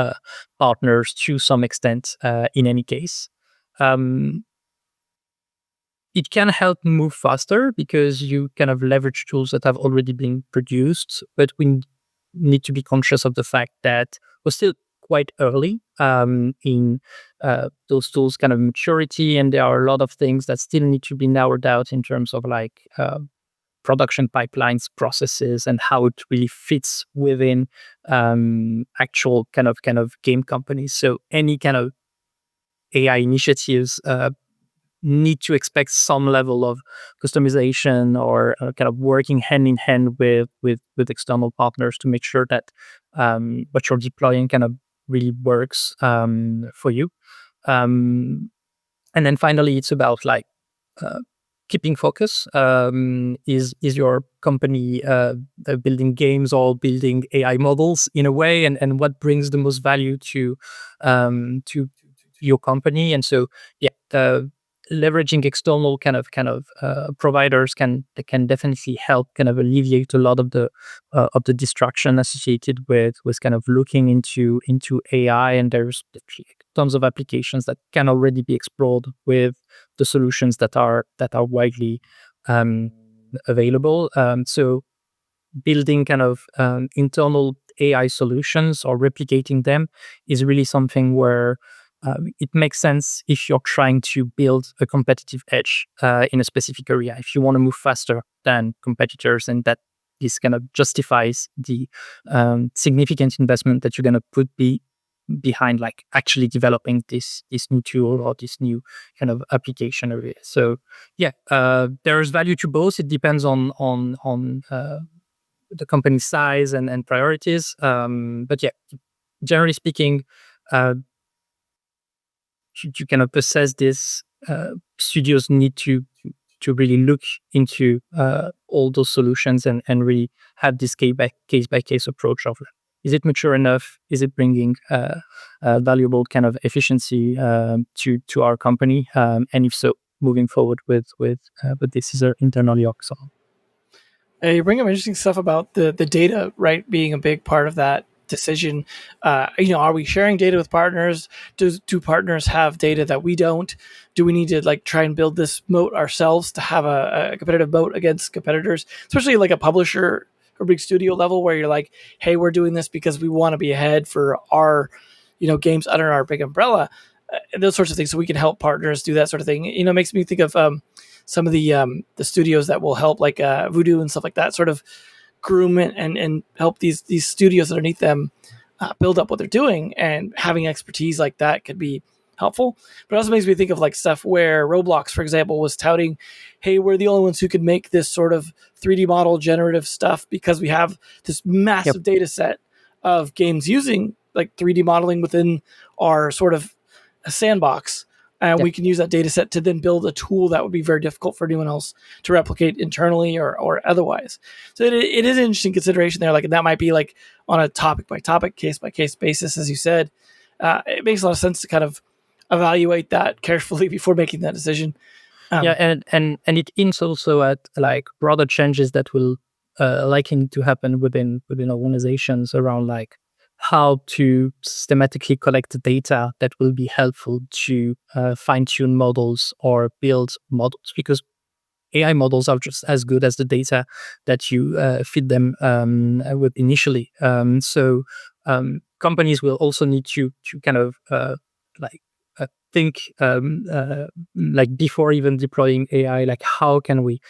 partners to some extent in any case. Um, it can help move faster because you kind of leverage tools that have already been produced, but we need to be conscious of the fact that we're still quite early in those tools kind of maturity, and there are a lot of things that still need to be narrowed out in terms of like production pipelines, processes, and how it really fits within actual kind of game companies. So any kind of AI initiatives need to expect some level of customization or kind of working hand in hand with external partners to make sure that what you're deploying kind of really works for you. And then finally, it's about like uh, keeping focus. Is your company building games or building AI models in a way, and what brings the most value to your company? And so, yeah, leveraging external kind of providers can definitely help kind of alleviate a lot of the distraction associated with kind of looking into AI. And there's tons of applications that can already be explored with the solutions that are widely available. So building kind of internal AI solutions or replicating them is really something where it makes sense if you're trying to build a competitive edge in a specific area. If you want to move faster than competitors, and that this kind of justifies the significant investment that you're going to put behind like actually developing this new tool or this new kind of application area. So yeah, there is value to both. It depends on the company's size and priorities. But yeah, generally speaking, you kind of assess this. Studios need to really look into all those solutions and really have this case by case approach of is it mature enough? Is it bringing valuable kind of efficiency to our company? And if so, moving forward with this is internally also. You bring up interesting stuff about the data, right, being a big part of that decision. Are we sharing data with partners? Do partners have data that we don't? Do we need to like try and build this moat ourselves to have a competitive moat against competitors, especially like a publisher or big studio level where you're like, hey, we're doing this because we want to be ahead for our, games under our big umbrella, those sorts of things. So we can help partners do that sort of thing. It makes me think of some of the studios that will help, like Voodoo and stuff like that, sort of groom and help these studios underneath them build up what they're doing, and having expertise like that could be helpful. But it also makes me think of like stuff where Roblox, for example, was touting, hey, we're the only ones who could make this sort of 3D model generative stuff because we have this massive data set of games using like 3D modeling within our sort of a sandbox. And we can use that data set to then build a tool that would be very difficult for anyone else to replicate internally or otherwise. So it is an interesting consideration there. Like that might be like on a topic by topic, case by case basis, as you said. It makes a lot of sense to kind of evaluate that carefully before making that decision. And it hints also at like broader changes that will likely to happen within organizations around like how to systematically collect the data that will be helpful to fine-tune models or build models, because AI models are just as good as the data that you feed them with initially. So companies will also need to kind of like think like before even deploying AI, like how can we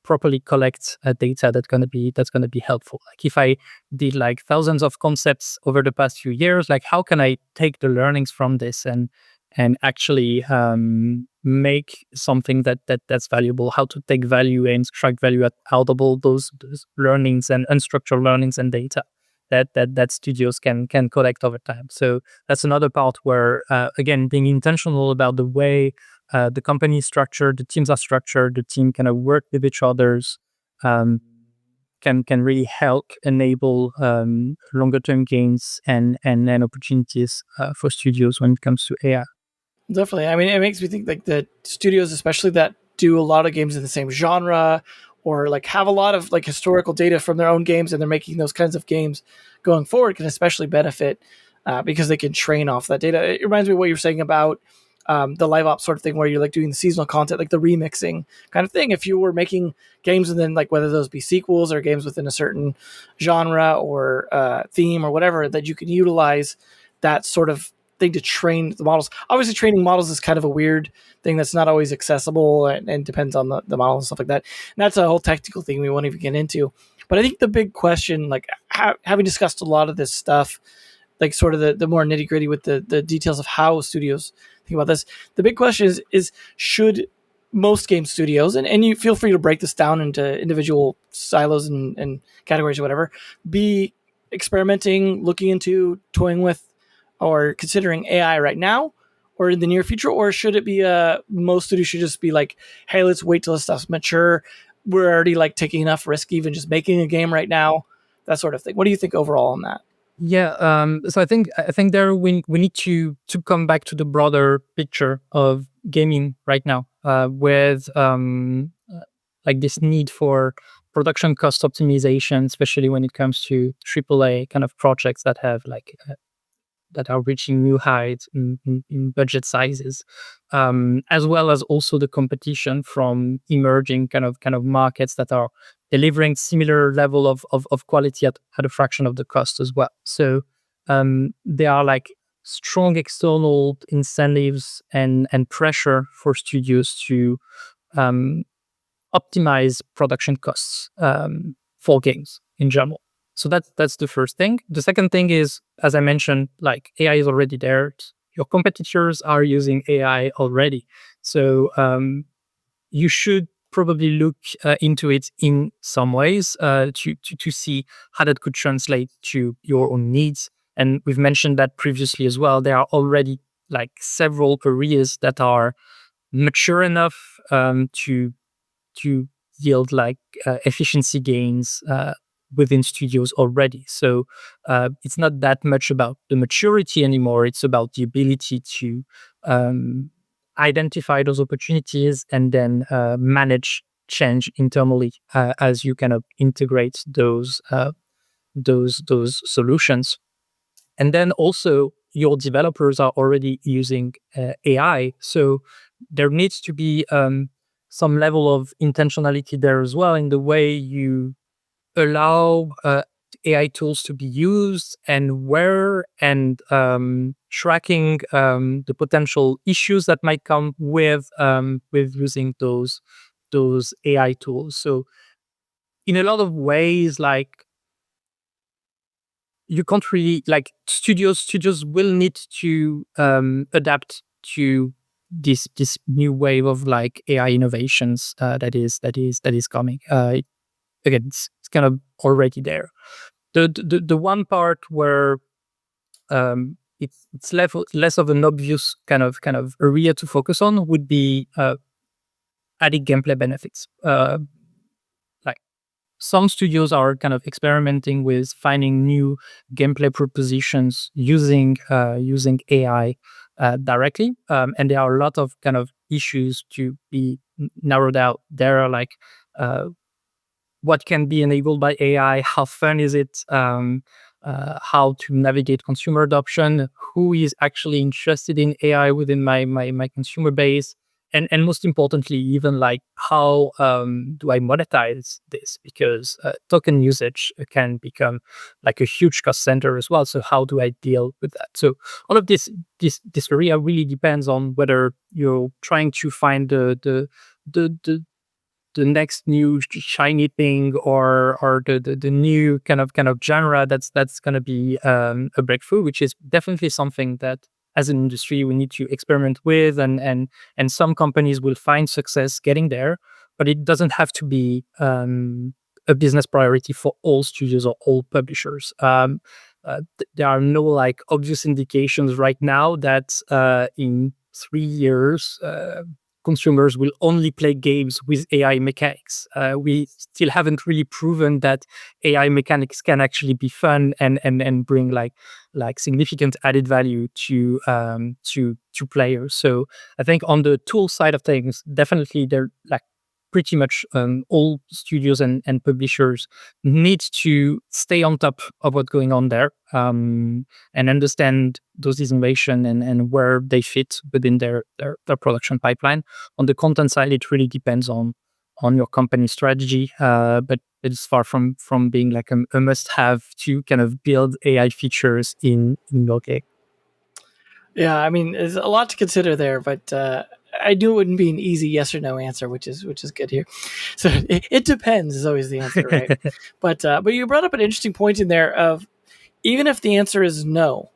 properly collect data that's going to be helpful. Like if I did like thousands of concepts over the past few years, like how can I take the learnings from this and actually make something that's valuable, how to take value and extract value out of all those learnings and unstructured learnings and data that studios can collect over time. So that's another part where, again, being intentional about the way the company is structured, the teams are structured, the team kind of work with each others, can really help enable longer term gains and opportunities for studios when it comes to AI. Definitely. I mean, it makes me think like the studios, especially that do a lot of games in the same genre, or like have a lot of like historical data from their own games, and they're making those kinds of games going forward, can especially benefit because they can train off that data. It reminds me of what you were saying about the live ops sort of thing, where you're like doing the seasonal content, like the remixing kind of thing. If you were making games, and then like whether those be sequels or games within a certain genre or theme or whatever, that you can utilize that sort of thing to train the models. Obviously, training models is kind of a weird thing that's not always accessible, and depends on the model and stuff like that. And that's a whole technical thing we won't even get into. But I think the big question, like having discussed a lot of this stuff, like sort of the more nitty gritty with the details of how studios think about this, the big question is should most game studios, and you feel free to break this down into individual silos and categories or whatever, be experimenting, looking into, toying with, or considering AI right now or in the near future? Or should it be most studios should just be like, hey, let's wait till this stuff's mature, we're already like taking enough risk even just making a game right now, that sort of thing? What do you think overall on that? Yeah, so I think there we need to come back to the broader picture of gaming right now, with like this need for production cost optimization, especially when it comes to AAA kind of projects that have like that are reaching new heights in budget sizes, as well as also the competition from emerging kind of markets that are delivering similar level of quality at a fraction of the cost as well. So there are like strong external incentives and pressure for studios to um, optimize production costs for games in general. So that's the first thing. The second thing is, as I mentioned, like AI is already there. Your competitors are using AI already. So you should probably look into it in some ways to see how that could translate to your own needs. And we've mentioned that previously as well. There are already like several areas that are mature enough to yield like efficiency gains within studios already. So it's not that much about the maturity anymore. It's about the ability to identify those opportunities and then manage change internally as you kind of integrate those solutions. And then also your developers are already using AI, so there needs to be some level of intentionality there as well in the way you allow AI tools to be used and where, and tracking the potential issues that might come with using those AI tools. So in a lot of ways, like you can't really like studios will need to adapt to this new wave of like AI innovations that is coming. Again, it's kind of already there. The one part where it's less of an obvious kind of area to focus on would be adding gameplay benefits. Like some studios are kind of experimenting with finding new gameplay propositions using AI directly, and there are a lot of kind of issues to be narrowed out. There are like what can be enabled by AI, how fun is it, how to navigate consumer adoption, who is actually interested in AI within my consumer base, and most importantly, even like how do I monetize this? Because token usage can become like a huge cost center as well. So how do I deal with that? So all of this area really depends on whether you're trying to find the the next new shiny thing, or the new kind of genre that's going to be a breakthrough, which is definitely something that as an industry we need to experiment with, and some companies will find success getting there, but it doesn't have to be a business priority for all studios or all publishers. There are no like obvious indications right now that in 3 years consumers will only play games with AI mechanics. We still haven't really proven that AI mechanics can actually be fun and bring like significant added value to players. So I think on the tool side of things, definitely they're like pretty much all studios and publishers need to stay on top of what's going on there, and understand those innovation and where they fit within their production pipeline. On the content side, it really depends on your company strategy, but it's far from being like a must-have to kind of build AI features in your game. Yeah, I mean, there's a lot to consider there, but I knew it wouldn't be an easy yes or no answer, which is good here. So it depends is always the answer, right? But you brought up an interesting point in there of even if the answer is no,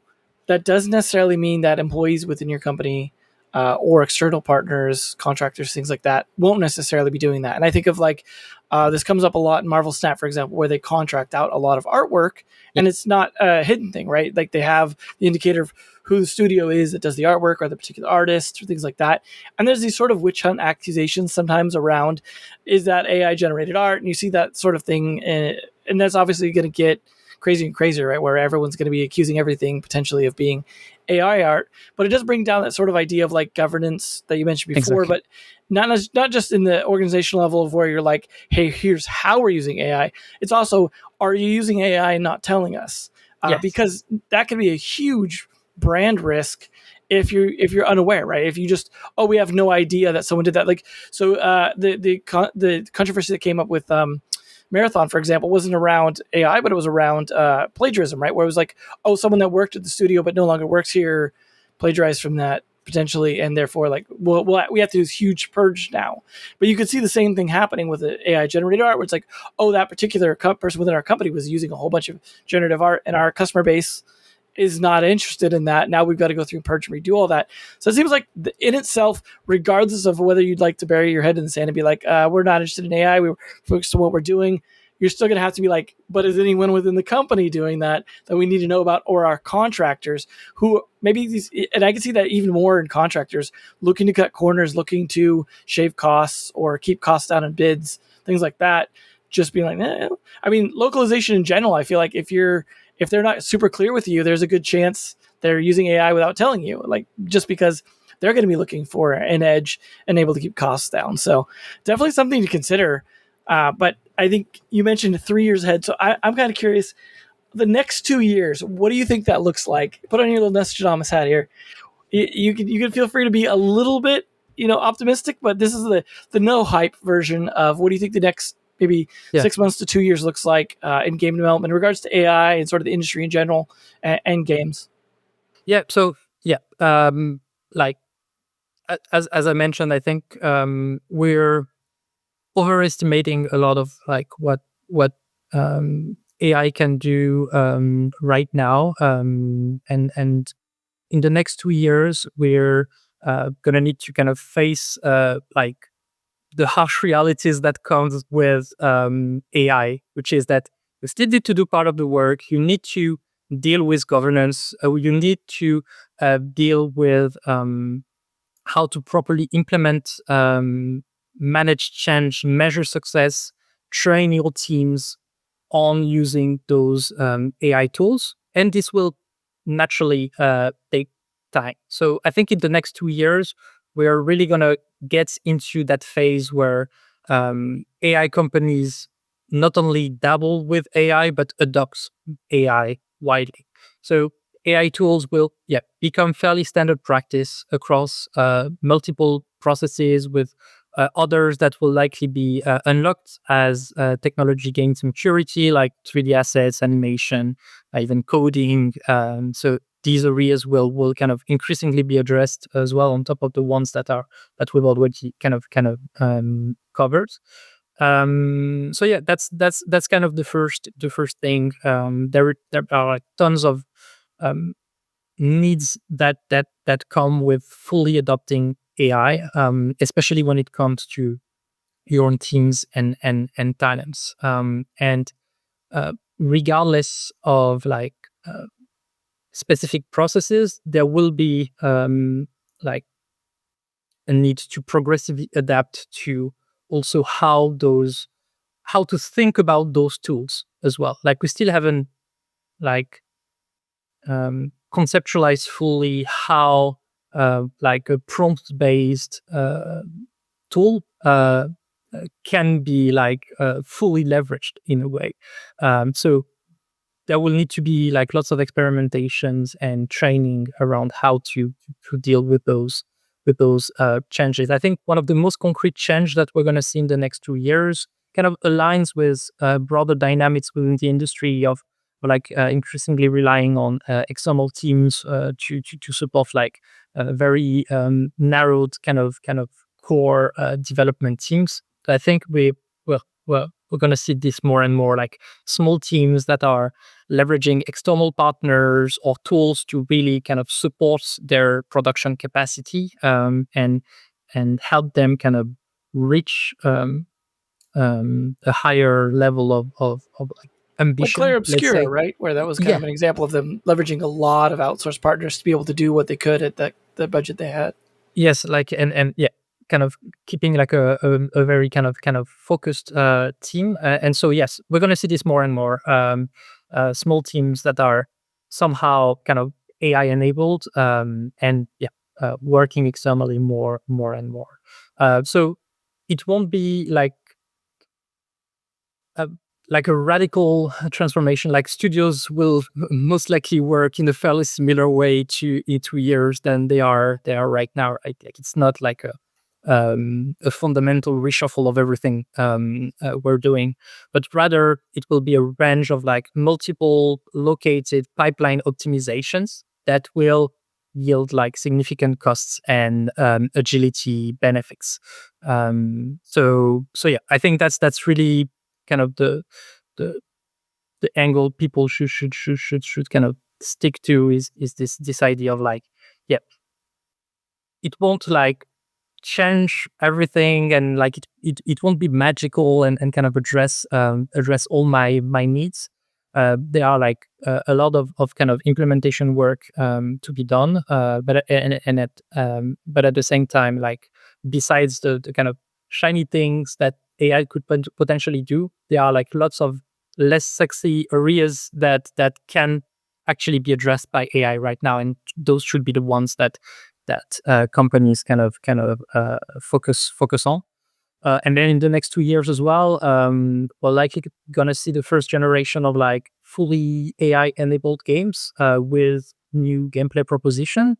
that doesn't necessarily mean that employees within your company or external partners, contractors, things like that, won't necessarily be doing that. And I think of like this comes up a lot in Marvel Snap, for example, where they contract out a lot of artwork, and it's not a hidden thing, right? Like they have the indicator of who the studio is that does the artwork, or the particular artist, or things like that. And there's these sort of witch hunt accusations sometimes around, is that AI generated art? And you see that sort of thing, and that's obviously going to get crazy and crazier, right? Where everyone's going to be accusing everything potentially of being AI art, but it does bring down that sort of idea of like governance that you mentioned before, Exactly. but not just in the organizational level of where you're like, hey, here's how we're using AI. It's also, are you using AI and not telling us? Yes. Because that can be a huge brand risk if you're unaware, right? If you just, oh, we have no idea that someone did that. Like, so the controversy that came up with Marathon, for example, wasn't around AI, but it was around plagiarism, right? Where it was like, oh, someone that worked at the studio but no longer works here plagiarized from that potentially, and therefore, like, well, we have to do this huge purge now. But you could see the same thing happening with the AI generated art, where it's like, oh, that particular person within our company was using a whole bunch of generative art, and our customer base is not interested in that. Now we've got to go through and purge and redo all that. So it seems like in itself, regardless of whether you'd like to bury your head in the sand and be like, we're not interested in AI, we're focused on what we're doing, you're still going to have to be like, but is anyone within the company doing that we need to know about, or our contractors who maybe these, and I can see that even more in contractors looking to cut corners, looking to shave costs or keep costs down in bids, things like that. Just being like, I mean, localization in general, I feel like if they're not super clear with you, there's a good chance they're using AI without telling you, like just because they're going to be looking for an edge and able to keep costs down. So definitely something to consider. But I think you mentioned 3 years ahead. So I'm kind of curious, the next 2 years, what do you think that looks like? Put on your little Nostradamus hat here. You can feel free to be a little bit, optimistic, but this is the no hype version of what do you think the next maybe 6 months to 2 years looks like in game development in regards to AI and sort of the industry in general and games. Yeah. So yeah, like as I mentioned, I think we're overestimating a lot of like what AI can do right now, and in the next 2 years, we're gonna need to kind of face like the harsh realities that comes with AI, which is that you still need to do part of the work. You need to deal with governance. You need to deal with how to properly implement, manage change, measure success, train your teams on using those AI tools. And this will naturally take time. So I think in the next 2 years, we are really going to get into that phase where AI companies not only dabble with AI, but adopt AI widely. So AI tools will become fairly standard practice across multiple processes, with others that will likely be unlocked as technology gains maturity, like 3D assets, animation, even coding. So these areas will kind of increasingly be addressed as well, on top of the ones that we've already kind of covered. So yeah, that's kind of the first thing. There are like tons of needs that come with fully adopting AI, especially when it comes to your own teams and talents. And regardless of like specific processes, there will be like need to progressively adapt to also how to think about those tools as well. Like we still haven't like conceptualized fully how like a prompt based tool can be like fully leveraged in a way. So there will need to be like lots of experimentations and training around how to deal with those changes. I think one of the most concrete change that we're going to see in the next 2 years kind of aligns with broader dynamics within the industry of like increasingly relying on external teams to support like very narrowed kind of core development teams. So I think we're going to see this more and more, like small teams that are leveraging external partners or tools to really kind of support their production capacity, and help them kind of reach a higher level of like Like Claire ambition, let's Obscura, say. right? Where that was kind Yeah. of an example of them leveraging a lot of outsourced partners to be able to do what they could at the budget they had. Yes, like and yeah, kind of keeping like a very kind of focused team, and so yes, we're going to see this more and more. Small teams that are somehow kind of AI enabled, and yeah, working externally more and more. So it won't be a like a radical transformation. Like studios will most likely work in a fairly similar way to in 2 years than they are right now. Right? Like it's not like a fundamental reshuffle of everything we're doing, but rather it will be a range of like multiple located pipeline optimizations that will yield like significant costs and agility benefits. So yeah, I think that's really kind of the the angle people should kind of stick to is this idea of like, yeah, it won't like change everything, and like it won't be magical and kind of address all my needs. There are like a lot of kind of implementation work to be done, but at the same time, like besides the kind of shiny things that AI could potentially do, there are like lots of less sexy areas that can actually be addressed by AI right now, and those should be the ones that companies kind of focus on. And then in the next 2 years as well, we're likely gonna see the first generation of like fully AI enabled games with new gameplay proposition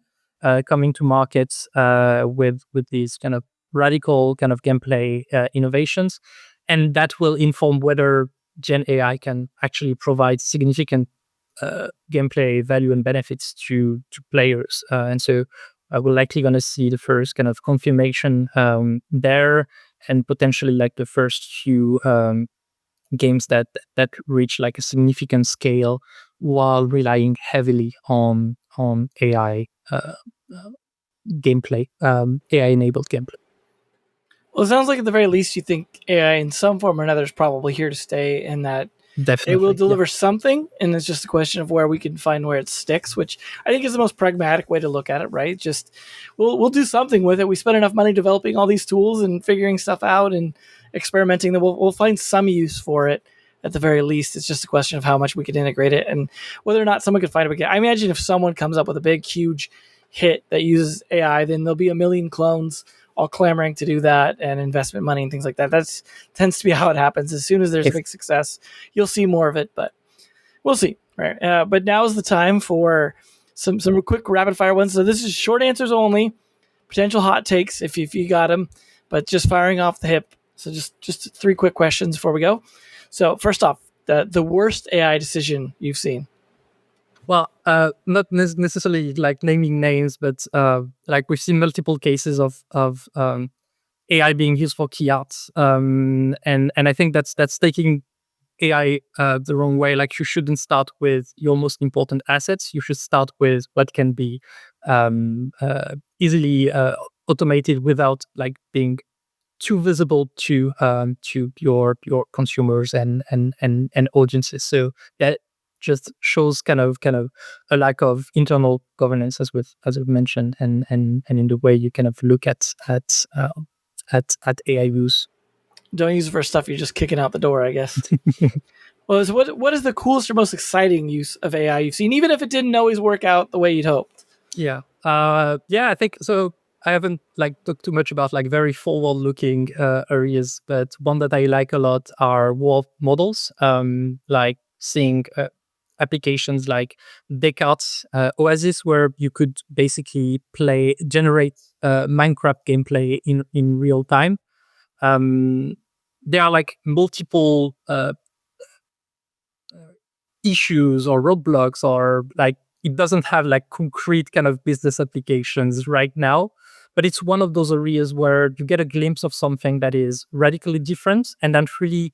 coming to markets with these kind of radical kind of gameplay innovations, and that will inform whether Gen AI can actually provide significant gameplay value and benefits to players. And so we're likely going to see the first kind of confirmation there, and potentially like the first few games that reach like a significant scale while relying heavily on AI gameplay, AI enabled gameplay. Well, it sounds like at the very least you think AI in some form or another is probably here to stay, and that it will Definitely, yeah. deliver something, and it's just a question of where we can find where it sticks, which I think is the most pragmatic way to look at it, right? Just we'll do something with it. We spend enough money developing all these tools and figuring stuff out and experimenting that we'll find some use for it at the very least. It's just a question of how much we can integrate it and whether or not someone could find a big. I imagine if someone comes up with a big, huge hit that uses AI, then there'll be a million clones all clamoring to do that, and investment money and things like that. That's tends to be how it happens. As soon as there's a big success, you'll see more of it, but we'll see. Right. But now is the time for some quick rapid fire ones. So this is short answers only, potential hot takes if you got them, but just firing off the hip. So just 3 quick questions before we go. So first off, the worst AI decision you've seen. Well, not necessarily like naming names, but like we've seen multiple cases of AI being used for key arts, and I think that's taking AI the wrong way. Like you shouldn't start with your most important assets. You should start with what can be easily automated without like being too visible to your consumers and audiences. So that just shows kind of a lack of internal governance, as we've mentioned, and in the way you kind of look at AI use. Don't use it for stuff you're just kicking out the door, I guess. Well, what is the coolest or most exciting use of AI you've seen, even if it didn't always work out the way you'd hoped? Yeah. I think so. I haven't talked too much about very forward-looking areas, but one that I like a lot are world models, like seeing applications like Descartes Oasis, where you could basically generate Minecraft gameplay in real time. There are multiple issues or roadblocks, or it doesn't have concrete kind of business applications right now, but it's one of those areas where you get a glimpse of something that is radically different and then really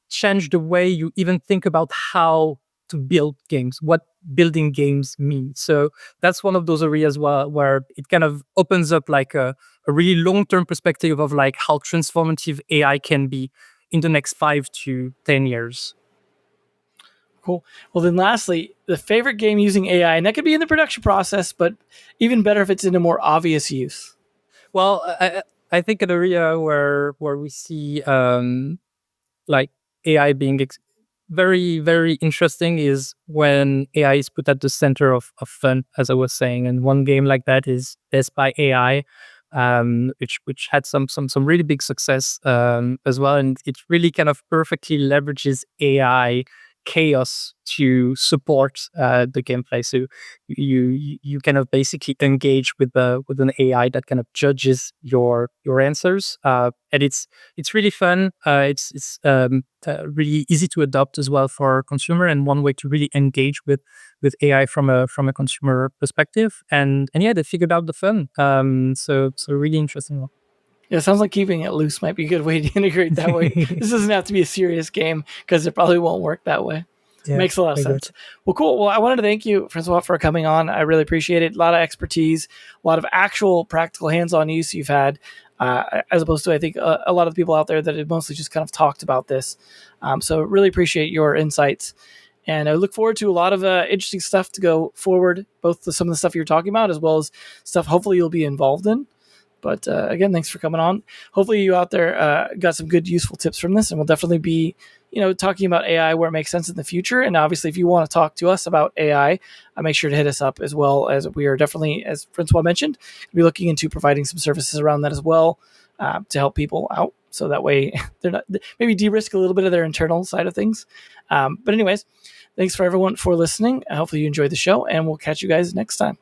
change the way you even think about how to build games, what building games means. So that's one of those areas where it kind of opens up a really long-term perspective of how transformative AI can be in the next 5 to 10 years. Cool. Well, then lastly, the favorite game using AI, and that could be in the production process, but even better if it's in a more obvious use. Well, I think an area where we see AI being very, very interesting is when AI is put at the center of fun, as I was saying. And one game like that is Death by AI, which had some really big success as well. And it really kind of perfectly leverages AI chaos to support the gameplay. So you kind of basically engage with an AI that kind of judges your answers, and it's really fun. It's really easy to adopt as well for consumer, and one way to really engage with AI from a consumer perspective. And yeah, they figured out the fun. So really interesting one. Yeah, it sounds like keeping it loose might be a good way to integrate that way. This doesn't have to be a serious game because it probably won't work that way. Yeah, makes a lot of sense. Well, cool. Well, I wanted to thank you, Francois, for coming on. I really appreciate it. A lot of expertise, a lot of actual practical hands-on use you've had, as opposed to, I think, a lot of the people out there that have mostly just kind of talked about this. So really appreciate your insights. And I look forward to a lot of interesting stuff to go forward, both some of the stuff you're talking about as well as stuff hopefully you'll be involved in. But again, thanks for coming on. Hopefully you out there got some good, useful tips from this, and we'll definitely be, talking about AI where it makes sense in the future. And obviously, if you want to talk to us about AI, make sure to hit us up, as well as we are definitely, as Francois mentioned, be looking into providing some services around that as well to help people out. So that way they're not, maybe de-risk a little bit of their internal side of things. But anyways, thanks for everyone for listening. Hopefully you enjoyed the show, and we'll catch you guys next time.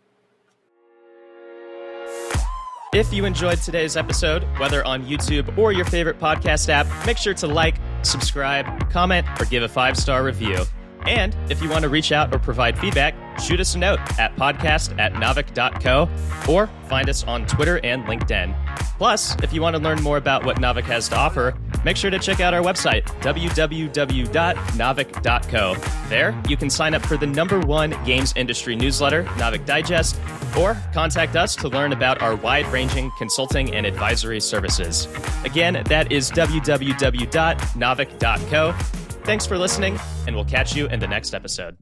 If you enjoyed today's episode, whether on YouTube or your favorite podcast app, make sure to like, subscribe, comment, or give a 5-star review. And if you want to reach out or provide feedback, shoot us a note at podcast@naavik.co or find us on Twitter and LinkedIn. Plus, if you want to learn more about what Naavik has to offer, make sure to check out our website, www.naavik.co. There, you can sign up for the #1 games industry newsletter, Naavik Digest, or contact us to learn about our wide-ranging consulting and advisory services. Again, that is www.naavik.co. Thanks for listening, and we'll catch you in the next episode.